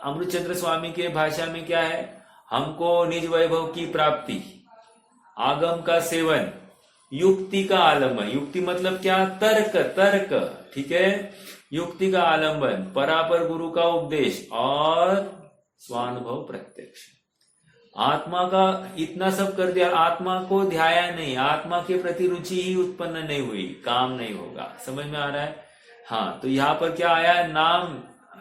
Speaker 1: अमृतचंद्र स्वामी के भाषा में क्या है, हमको निज वैभव की प्राप्ति, आगम का सेवन, युक्ति का आलंबन। युक्ति मतलब क्या, तर्क। ठीक है, युक्ति का आलंबन, परापर गुरु का उपदेश और स्वानुभव प्रत्यक्ष। आत्मा का इतना सब कर दिया, आत्मा को ध्याया नहीं, आत्मा के प्रति रुचि ही उत्पन्न नहीं हुई, काम नहीं होगा। समझ में आ रहा है? हाँ, तो यहाँ पर क्या आया, नाम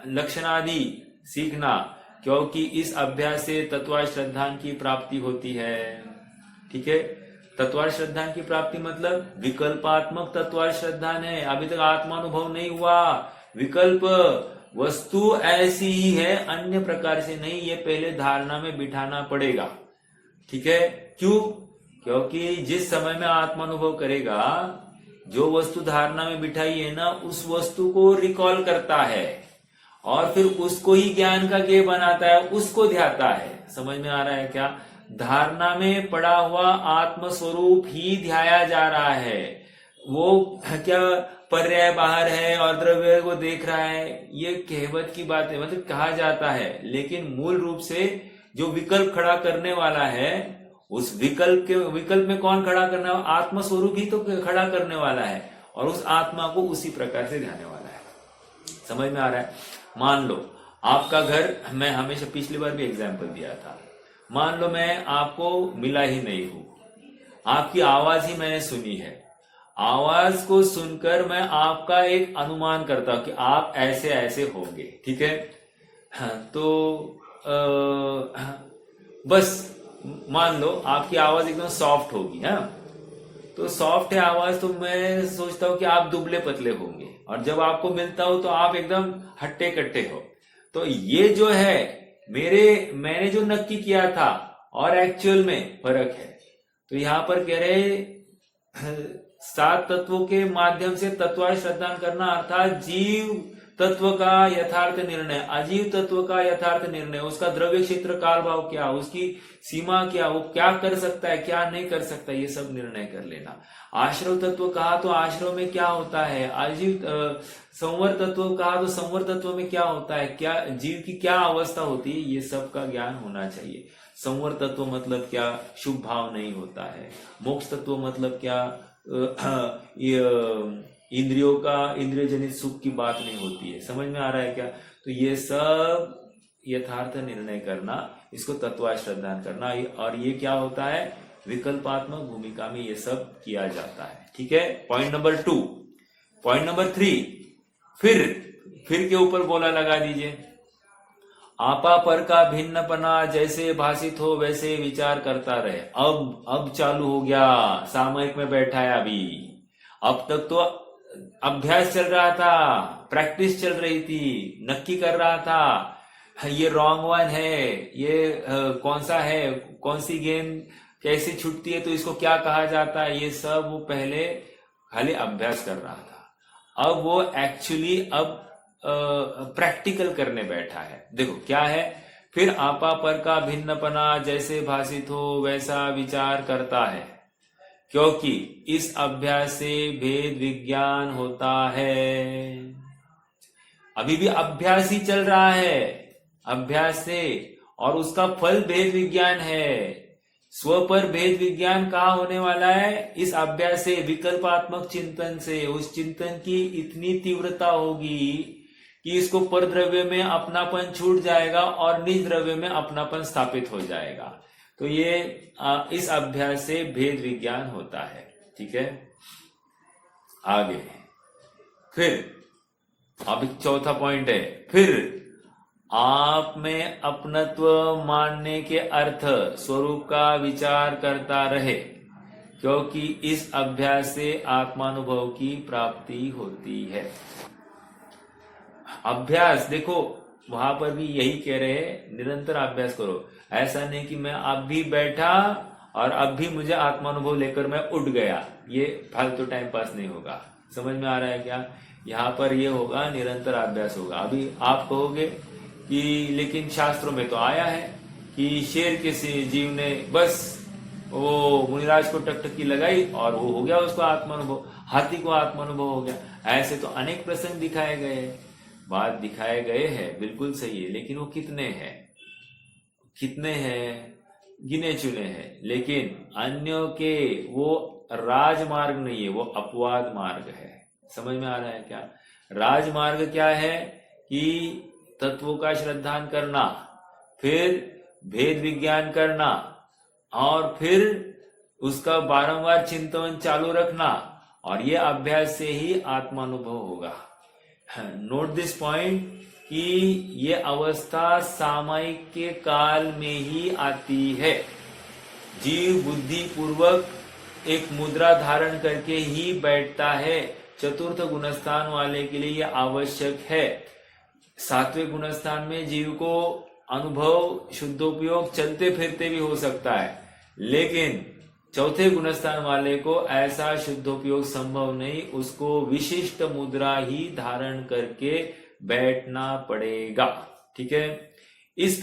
Speaker 1: लक्षण आदि सीखना, क्योंकि इस अभ्यास से तत्व श्रद्धान की प्राप्ति होती है। ठीक है, तत्व श्रद्धान की प्राप्ति मतलब विकल्पात्मक तत्व श्रद्धान है। अभी तक आत्मानुभव नहीं हुआ, विकल्प वस्तु ऐसी ही है, अन्य प्रकार से नहीं, ये पहले धारणा में बिठाना पड़ेगा। ठीक है, क्यों? क्योंकि जिस समय में आत्मानुभव करेगा, जो वस्तु धारणा में बिठाई है ना, उस वस्तु को रिकॉल करता है और फिर उसको ही ज्ञान का गेय बनाता है, उसको ध्याता है। समझ में आ रहा है क्या? धारणा में पड़ा हुआ आत्म स्वरूप ही ध्याया जा रहा है। वो क्या पर्याय बाहर है और द्रव्य को देख रहा है, ये कहवत की बात है, मतलब कहा जाता है, लेकिन मूल रूप से जो विकल्प खड़ा करने वाला है, उस विकल्प में कौन खड़ा करना है? आत्म स्वरूप ही तो खड़ा करने वाला है, और उस आत्मा को उसी प्रकार से ध्याने वाला है। समझ में आ रहा है? मान लो आपका घर, मैं हमेशा पिछली बार भी एग्जाम्पल दिया था, मान लो मैं आपको मिला ही नहीं हूं, आपकी आवाज ही मैंने सुनी है, आवाज को सुनकर मैं आपका एक अनुमान करता हूं कि आप ऐसे ऐसे होंगे। ठीक है, तो बस मान लो आपकी आवाज एकदम सॉफ्ट होगी, है, तो सॉफ्ट है आवाज, तो मैं सोचता हूं कि आप दुबले पतले होंगे, और जब आपको मिलता हो तो आप एकदम हट्टे कट्टे हो। तो ये जो है मैंने जो नक्की किया था और एक्चुअल में फर्क है। तो यहां पर कह रहे 7 तत्वों के माध्यम से तत्व श्रद्धान करना, अर्थात जीव तत्व का यथार्थ निर्णय, अजीव तत्व का यथार्थ निर्णय, उसका द्रव्य क्षेत्र काल भाव क्या, उसकी सीमा क्या, वो क्या कर सकता है क्या नहीं कर सकता, ये सब निर्णय कर लेना। आश्रव तत्व कहा तो आश्रव में क्या होता है, अजीव संवर तत्व कहा तो संवर तत्व में क्या होता है, क्या जीव की क्या अवस्था होती है, ये सब का ज्ञान होना चाहिए। संवर तत्व मतलब क्या, शुभ भाव नहीं होता है। मोक्ष तत्व मतलब क्या, इंद्रियों का इंद्रिय जनित सुख की बात नहीं होती है। समझ में आ रहा है क्या? तो ये सब यथार्थ निर्णय करना, इसको तत्व श्रद्धान करना, और ये क्या होता है, विकल्पात्मक भूमिका में ये सब किया जाता है। ठीक है, पॉइंट नंबर 2। पॉइंट नंबर 3, फिर के ऊपर बोला लगा दीजिए। आपा पर का भिन्नपना जैसे भाषित हो वैसे विचार करता रहे। अब चालू हो गया, सामयिक में बैठा है अभी। अब तक तो अभ्यास चल रहा था, प्रैक्टिस चल रही थी, नक्की कर रहा था ये रॉन्ग वन है, ये कौन सा है, कौन सी गेंद कैसे छूटती है, तो इसको क्या कहा जाता है, ये सब वो पहले खाली अभ्यास कर रहा था। अब वो एक्चुअली अब प्रैक्टिकल करने बैठा है। देखो क्या है, फिर आपा पर का भिन्नपना जैसे भाषित हो वैसा विचार करता है, क्योंकि इस अभ्यास से भेद विज्ञान होता है। अभी भी अभ्यास ही चल रहा है, अभ्यास से, और उसका फल भेद विज्ञान है। स्व पर भेद विज्ञान कहाँ होने वाला है? इस अभ्यास से, विकल्पात्मक चिंतन से। उस चिंतन की इतनी तीव्रता होगी कि इसको परद्रव्य में अपनापन छूट जाएगा और निज द्रव्य में अपनापन स्थापित हो जाएगा। तो ये इस अभ्यास से भेद विज्ञान होता है। ठीक है, आगे फिर अब चौथा पॉइंट है, फिर आप में अपनत्व मानने के अर्थ स्वरूप का विचार करता रहे, क्योंकि इस अभ्यास से आत्मानुभव की प्राप्ति होती है। अभ्यास देखो, वहां पर भी यही कह रहे हैं, निरंतर अभ्यास करो। ऐसा नहीं कि मैं अब भी बैठा और अब भी मुझे आत्मानुभव लेकर मैं उठ गया, ये फालतू टाइम पास नहीं होगा। समझ में आ रहा है क्या? यहाँ पर ये होगा, निरंतर अभ्यास होगा। अभी आप कहोगे कि लेकिन शास्त्रों में तो आया है कि शेर के जीव ने बस वो मुनिराज को टकटकी लगाई और वो हो गया उसको आत्मानुभव, हाथी को आत्मानुभव हो गया। ऐसे तो अनेक प्रसंग दिखाए गए, बात दिखाए गए हैं, बिल्कुल सही है, लेकिन वो कितने हैं? कितने हैं? गिने चुने हैं। लेकिन अन्यों के वो राजमार्ग नहीं है, वो अपवाद मार्ग है। समझ में आ रहा है क्या? राजमार्ग क्या है कि तत्वों का श्रद्धान करना, फिर भेद विज्ञान करना, और फिर उसका बारंबार चिंतन चालू रखना, और ये अभ्यास से ही आत्मानुभव होगा। नोट दिस पॉइंट कि ये अवस्था सामयिक के काल में ही आती है। जीव बुद्धि पूर्वक एक मुद्रा धारण करके ही बैठता है। चतुर्थ गुणस्थान वाले के लिए यह आवश्यक है। सातवें गुणस्थान में जीव को अनुभव शुद्धोपयोग चलते फिरते भी हो सकता है, लेकिन चौथे गुणस्थान वाले को ऐसा शुद्धोपयोग संभव नहीं, उसको विशिष्ट मुद्रा ही धारण करके बैठना पड़ेगा। ठीक है, इस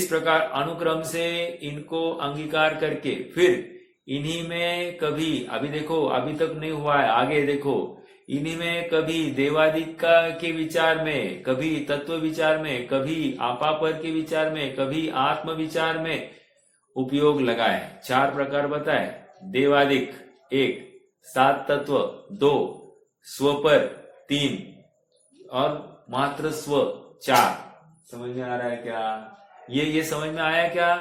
Speaker 1: प्रकार अनुक्रम से इनको अंगीकार करके फिर इन्हीं में कभी, अभी देखो अभी तक नहीं हुआ है, आगे देखो, इन्हीं में कभी देवादिक के विचार में, कभी तत्व विचार में, कभी आपापर के विचार में, कभी आत्म विचार में उपयोग लगाए। 4 प्रकार बताए, देवादिक 1, 7 तत्व 2, स्वपर 3 और मात्र स्व 4। समझ में आ रहा है क्या? ये समझ में आया क्या?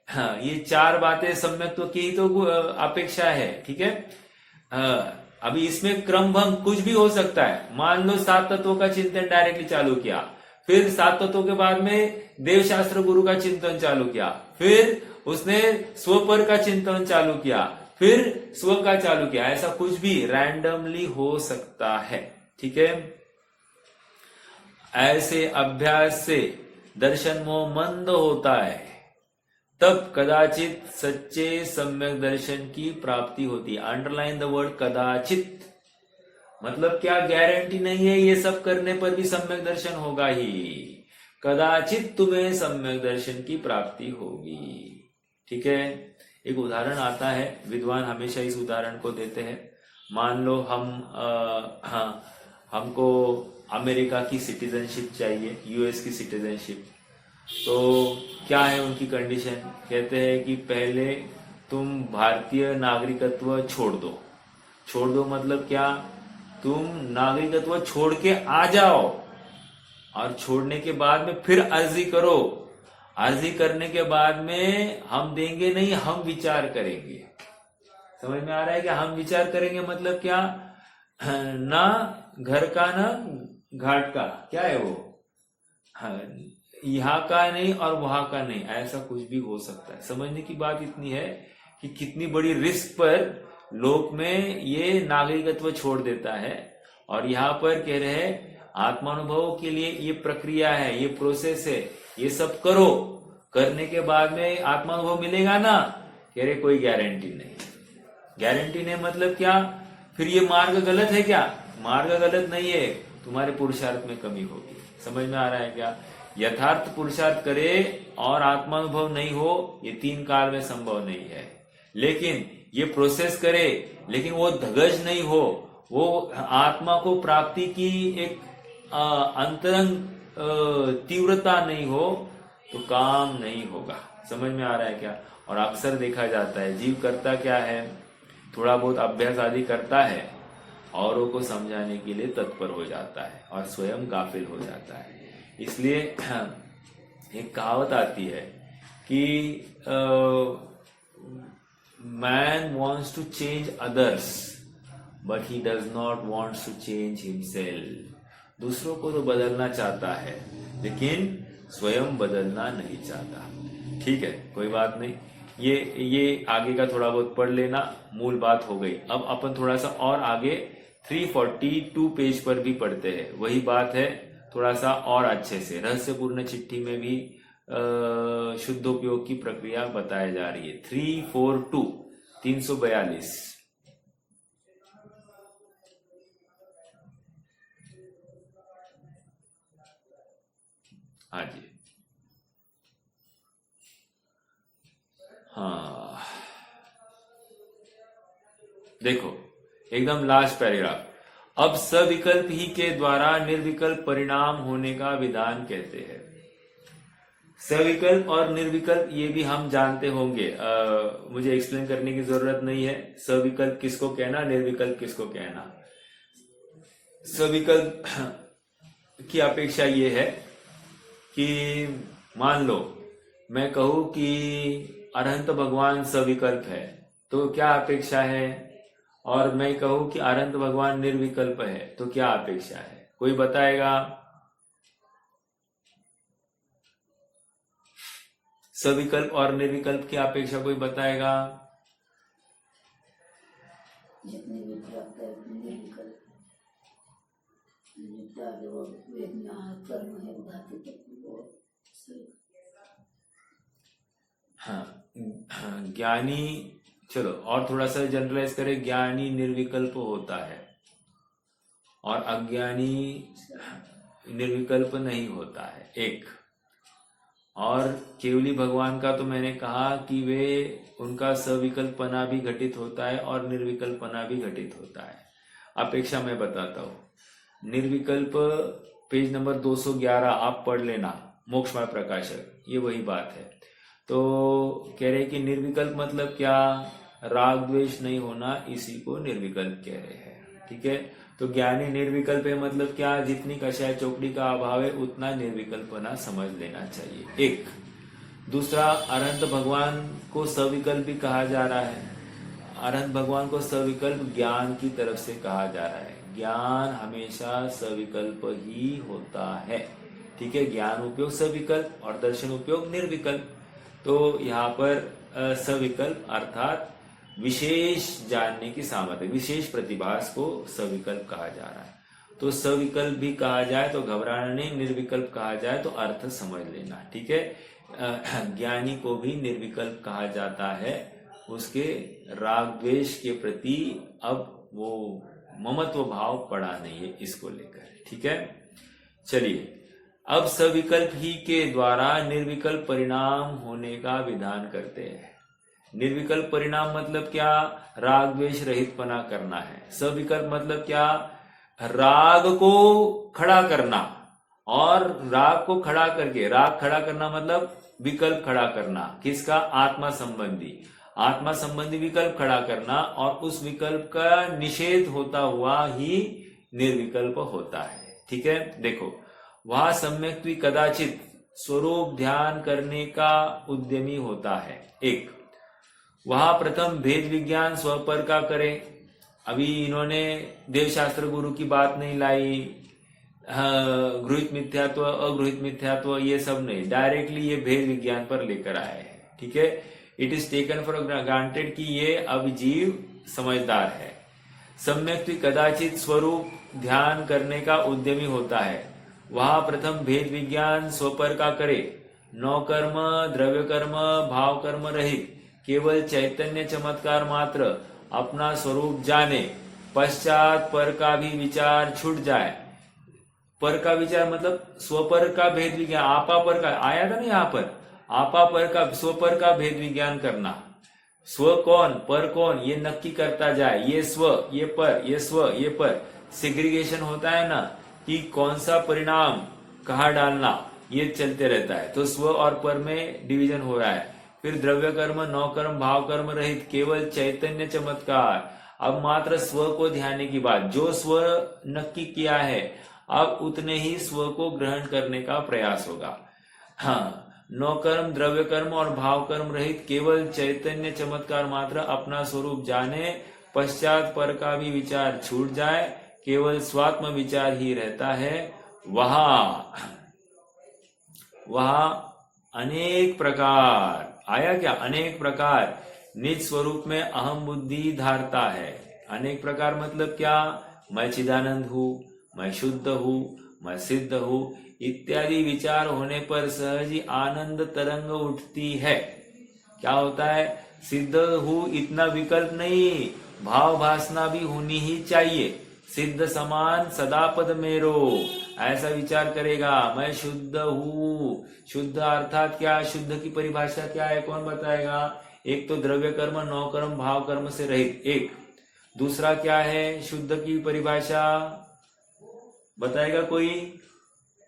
Speaker 1: हाँ, ये 4 बातें सम्यक्त्व की तो अपेक्षा है। ठीक है, अभी इसमें क्रमभंग कुछ भी हो सकता है। मान लो 7 तत्वों का चिंतन डायरेक्टली चालू किया, फिर 7 तत्वों के बाद में देवशास्त्र गुरु का चिंतन चालू किया, फिर उसने स्वपर का चिंतन चालू किया, फिर स्व का चालू किया। ऐसा कुछ भी रैंडमली हो सकता है। ठीक है, ऐसे अभ्यास से दर्शन मोह मंद होता है, तब कदाचित सच्चे सम्यक दर्शन की प्राप्ति होती है। अंडरलाइन द वर्ड कदाचित, मतलब क्या गारंटी नहीं है ये सब करने पर भी सम्यक दर्शन होगा ही। कदाचित तुम्हें सम्यक दर्शन की प्राप्ति होगी। ठीक है, एक उदाहरण आता है, विद्वान हमेशा इस उदाहरण को देते हैं। मान लो हमको अमेरिका की सिटीजनशिप चाहिए, यूएस की सिटीजनशिप। तो क्या है उनकी कंडीशन? कहते हैं कि पहले तुम भारतीय नागरिकत्व छोड़ दो मतलब क्या? तुम नागरिकत्व छोड़ के आ जाओ और छोड़ने के बाद में फिर अर्जी करो। अर्जी करने के बाद में हम देंगे नहीं, हम विचार करेंगे। समझ में आ रहा है कि हम विचार करेंगे मतलब क्या? ना घर का ना घाट का, क्या है वो, यहाँ का नहीं और वहां का नहीं, ऐसा कुछ भी हो सकता है। समझने की बात इतनी है कि कितनी बड़ी रिस्क पर लोक में ये नागरिकत्व छोड़ देता है। और यहाँ पर कह रहे हैं आत्मानुभव के लिए ये प्रक्रिया है, ये प्रोसेस है, ये सब करो, करने के बाद में आत्मानुभव मिलेगा ना? कह रहे कोई गारंटी नहीं। गारंटी नहीं मतलब क्या? फिर ये मार्ग गलत है क्या? मार्ग गलत नहीं है, तुम्हारे पुरुषार्थ में कमी होगी। समझ में आ रहा है क्या? यथार्थ पुरुषार्थ करे और आत्मानुभव नहीं हो, ये 3 काल में संभव नहीं है। लेकिन ये प्रोसेस करे, लेकिन वो धगज नहीं हो, वो आत्मा को प्राप्ति की एक अंतरंग तीव्रता नहीं हो, तो काम नहीं होगा। समझ में आ रहा है क्या? और अक्सर देखा जाता है जीव करता क्या है, थोड़ा बहुत अभ्यास आदि करता है, औरों को समझाने के लिए तत्पर हो जाता है और स्वयं गाफिल हो जाता है। इसलिए एक कहावत आती है कि man wants to change others but he does not wants to change himself. दूसरों को तो बदलना चाहता है, लेकिन स्वयं बदलना नहीं चाहता। ठीक है, कोई बात नहीं, ये आगे का थोड़ा बहुत पढ़ लेना, मूल बात हो गई। अब अपन थोड़ा सा और आगे 342 पेज पर भी पढ़ते हैं, वही बात है, थोड़ा सा और अच्छे से। रहस्यपूर्ण चिट्ठी में भी शुद्धोपयोग की प्रक्रिया बताई जा रही है। 342 हाँ जी, हाँ देखो, एकदम लास्ट पैराग्राफ। अब सविकल्प ही के द्वारा निर्विकल्प परिणाम होने का विधान कहते हैं। सविकल्प और निर्विकल्प ये भी हम जानते होंगे, मुझे एक्सप्लेन करने की जरूरत नहीं है। सविकल्प किसको कहना, निर्विकल्प किसको कहना। सविकल्प की अपेक्षा ये है कि मान लो मैं कहूं कि अरहंत भगवान सविकल्प है, तो क्या अपेक्षा है? और मैं कहूं कि अरहंत भगवान निर्विकल्प है, तो क्या अपेक्षा है? कोई बताएगा? सविकल्प और निर्विकल्प की अपेक्षा कोई बताएगा?
Speaker 2: जितने भी प्राप्त है निर्विकल्प, जितना जो कर्म है उदाहरण वो
Speaker 1: हाँ, ज्ञानी, चलो और थोड़ा सा जनरलाइज करें, ज्ञानी निर्विकल्प होता है और अज्ञानी निर्विकल्प नहीं होता है, एक। और केवली भगवान का तो मैंने कहा कि वे उनका सविकल्पना भी घटित होता है और निर्विकल्पना भी घटित होता है। अपेक्षा मैं बताता हूं। निर्विकल्प पेज नंबर 211 आप पढ़ लेना, मोक्षमय प्रकाशक, ये वही बात है। तो कह रहे कि निर्विकल्प मतलब क्या? राग द्वेष नहीं होना, इसी को निर्विकल्प कह रहे हैं। ठीक है, तो ज्ञानी निर्विकल्प है मतलब क्या? जितनी कषाय चौकड़ी का अभाव है उतना निर्विकल्पना समझ लेना चाहिए, एक। दूसरा, अरहंत भगवान को सविकल्प भी कहा जा रहा है। अरहंत भगवान को सविकल्प ज्ञान की तरफ से कहा जा रहा है। ज्ञान हमेशा सविकल्प ही होता है। ठीक है, ज्ञान उपयोग सविकल्प और दर्शन उपयोग निर्विकल्प। तो यहाँ पर सविकल्प अर्थात विशेष जानने की सामर्थ्य, विशेष प्रतिभास को सविकल्प कहा जा रहा है। तो सविकल्प भी कहा जाए तो घबराना नहीं, निर्विकल्प कहा जाए तो अर्थ समझ लेना। ठीक है, ज्ञानी को भी निर्विकल्प कहा जाता है, उसके राग द्वेष के प्रति अब वो ममत्व भाव पड़ा नहीं है इसको लेकर। ठीक है, चलिए अब सविकल्प ही के द्वारा निर्विकल्प परिणाम होने का विधान करते हैं। निर्विकल्प परिणाम मतलब क्या? राग द्वेष रहितपना करना है। सविकल्प मतलब क्या? राग को खड़ा करना, और राग को खड़ा करके, राग खड़ा करना मतलब विकल्प खड़ा करना। किसका? आत्मा संबंधी, आत्मा संबंधी विकल्प खड़ा करना, और उस विकल्प का निषेध होता हुआ ही निर्विकल्प होता है। ठीक है, देखो, वह सम्यक्त्वी कदाचित स्वरूप ध्यान करने का उद्यमी होता है, एक। वह प्रथम भेद विज्ञान स्वपर का करे। अभी इन्होंने देवशास्त्र गुरु की बात नहीं लाई, गृहित मिथ्यात्व अगृहित मिथ्यात्व ये सब नहीं, डायरेक्टली ये भेद विज्ञान पर लेकर आए हैं। ठीक है, it is taken for granted कि ये अब जीव समझदार है। सम्यक्त्वी कदाचित स्वरूप ध्यान करने का उद्यमी होता है। वह प्रथम भेद विज्ञान स्वपर का करे, नौ कर्म द्रव्य कर्म भाव कर्म रहित केवल चैतन्य चमत्कार मात्र अपना स्वरूप जाने, पश्चात पर का भी विचार छूट जाए, पर का विचार मतलब स्वपर का भेद विज्ञान, आपा पर का आया था ना यहाँ पर, आपा पर का स्वपर का भेद विज्ञान करना। स्व कौन, पर कौन, ये नक्की करता जाए, ये स्व, ये पर, ये स्व, ये पर। सेग्रीगेशन होता है ना कि कौन सा परिणाम कहाँ डालना, ये चलते रहता है। तो स्व और पर में डिवीजन हो रहा है। फिर द्रव्य कर्म, नौ कर्म, भाव कर्म रहित केवल चैतन्य चमत्कार। अब मात्र स्व को ध्यान की बात, जो स्व नक्की किया है अब उतने ही स्व को ग्रहण करने का प्रयास होगा। हाँ, नौ कर्म, द्रव्य कर्म और भाव कर्म रहित केवल चैतन्य चमत्कार मात्र अपना स्वरूप जाने, पश्चात पर का भी विचार छूट जाए, केवल स्वात्म विचार ही रहता है। वहां अनेक प्रकार आया क्या, अनेक प्रकार निज स्वरूप में अहम बुद्धि धारता है। अनेक प्रकार मतलब क्या, मैं चिदानंद हूं, मैं शुद्ध हूं, मैं सिद्ध हूं इत्यादि विचार होने पर सहज ही आनंद तरंग उठती है। क्या होता है, सिद्ध हूं इतना विकल्प नहीं, भाव भासना भी होनी ही चाहिए। सिद्ध समान सदा पद मेरो, ऐसा विचार करेगा। मैं शुद्ध हूं, शुद्ध अर्थात क्या, शुद्ध की परिभाषा क्या है, कौन बताएगा? एक तो द्रव्य कर्म, नौ कर्म, भाव कर्म से रहित एक। दूसरा क्या है शुद्ध की परिभाषा, बताएगा कोई?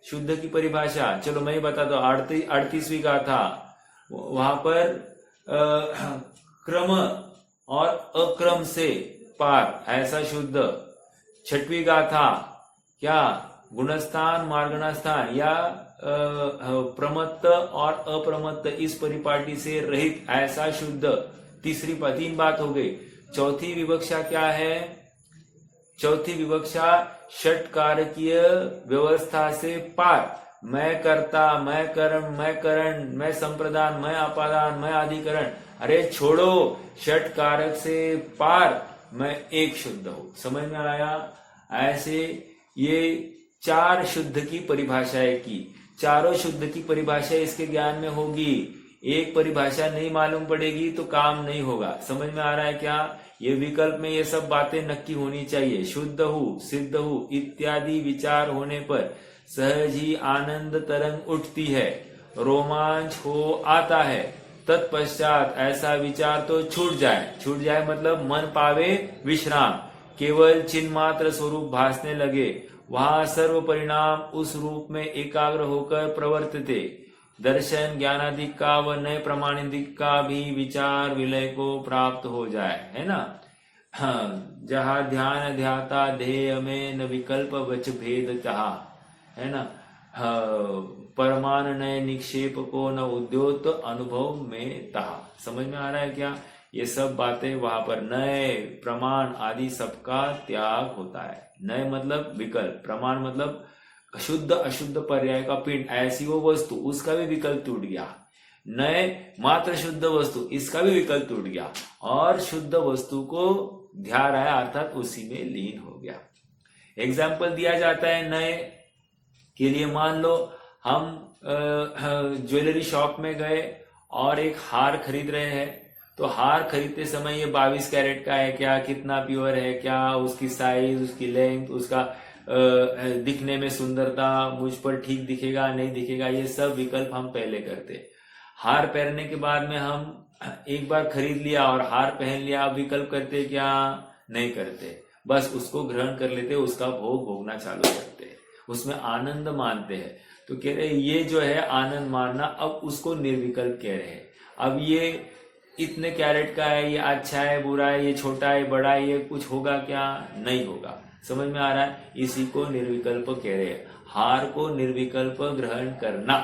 Speaker 1: शुद्ध की परिभाषा चलो मैं ही बताता हूं। 38वीं गाथा, वहां पर क्रम और अक्रम से पार, ऐसा शुद्ध। 6वीं गाथा क्या, गुणस्थान मार्गणास्थान या प्रमत्त और अप्रमत्त इस परिपाटी से रहित, ऐसा शुद्ध। तीन बात हो गई। चौथी विवक्षा क्या है? चौथी विवक्षा षटकारकीय व्यवस्था से पार। मैं कर्ता, मैं कर्म, मैं करण, मैं संप्रदान, मैं अपादान, मैं अधिकरण, अरे छोड़ो, षटकारक से पार मैं एक शुद्ध हूं। समझ में आया? ऐसे ये 4 शुद्ध की परिभाषाएं की, चारों शुद्ध की परिभाषा इसके ज्ञान में होगी। एक परिभाषा नहीं मालूम पड़ेगी तो काम नहीं होगा। समझ में आ रहा है क्या? ये विकल्प में ये सब बातें नक्की होनी चाहिए। शुद्ध हूं, सिद्ध हूं इत्यादि विचार होने पर सहज ही आनंद तरंग उठती है, रोमांच हो आता है। तत्पश्चात ऐसा विचार तो छूट जाए मतलब मन पावे विश्राम, केवल चिन्ह मात्र स्वरूप भासने लगे। वहां सर्व परिणाम उस रूप में एकाग्र होकर प्रवर्तते। दर्शन ज्ञानादि का व नए प्रमाणादि का भी विचार विलय को प्राप्त हो जाए, है ना? हाँ, जहाँ ध्यान ध्याता ध्येय में न विकल्प वच भेद चाहा, है ना? परमान नए निक्षेप को न उद्योत अनुभव में तहा। समझ में आ रहा है क्या? ये सब बातें वहां पर नए प्रमाण आदि सबका त्याग होता है। नए मतलब विकल्प, प्रमाण मतलब शुद्ध अशुद्ध पर्याय का पिंड, ऐसी वो वस्तु, उसका भी विकल्प टूट गया। नए मात्र शुद्ध वस्तु, इसका भी विकल्प टूट गया और शुद्ध वस्तु को ध्यान आया अर्थात उसी में लीन हो गया। एग्जाम्पल दिया जाता है नए के लिए। मान लो हम ज्वेलरी शॉप में गए और एक हार खरीद रहे हैं, तो हार खरीदते समय ये 22 कैरेट का है क्या, कितना प्योर है क्या, उसकी साइज, उसकी लेंथ, उसका दिखने में सुंदरता, मुझ पर ठीक दिखेगा नहीं दिखेगा, ये सब विकल्प हम पहले करते। हार पहनने के बाद में हम एक बार खरीद लिया और हार पहन लिया, अब विकल्प करते क्या? नहीं करते, बस उसको ग्रहण कर लेते, उसका भोग भोगना चालू करते, उसमें आनंद मानते हैं। तो कह रहे ये जो है आनंद मानना, अब उसको निर्विकल्प कह रहे हैं। अब ये इतने कैरेट का है, ये अच्छा है बुरा है, ये छोटा है बड़ा है, ये कुछ होगा क्या? नहीं होगा। समझ में आ रहा है? इसी को निर्विकल्प कह रहे हैं। हार को निर्विकल्प ग्रहण करना,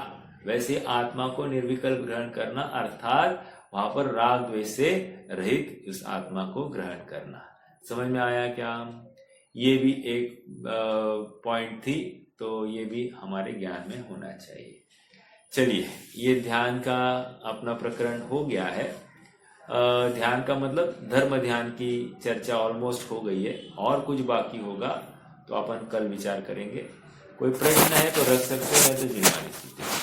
Speaker 1: वैसे आत्मा को निर्विकल्प ग्रहण करना अर्थात वहां पर राग द्वेष से रहित उस आत्मा को ग्रहण करना। समझ में आया क्या? ये भी एक पॉइंट थी, तो ये भी हमारे ज्ञान में होना चाहिए। चलिए, ये ध्यान का अपना प्रकरण हो गया है। ध्यान का मतलब धर्म ध्यान की चर्चा ऑलमोस्ट हो गई है, और कुछ बाकी होगा तो अपन कल विचार करेंगे। कोई प्रश्न है तो रख सकते हैं, तो जिम्मेदारी।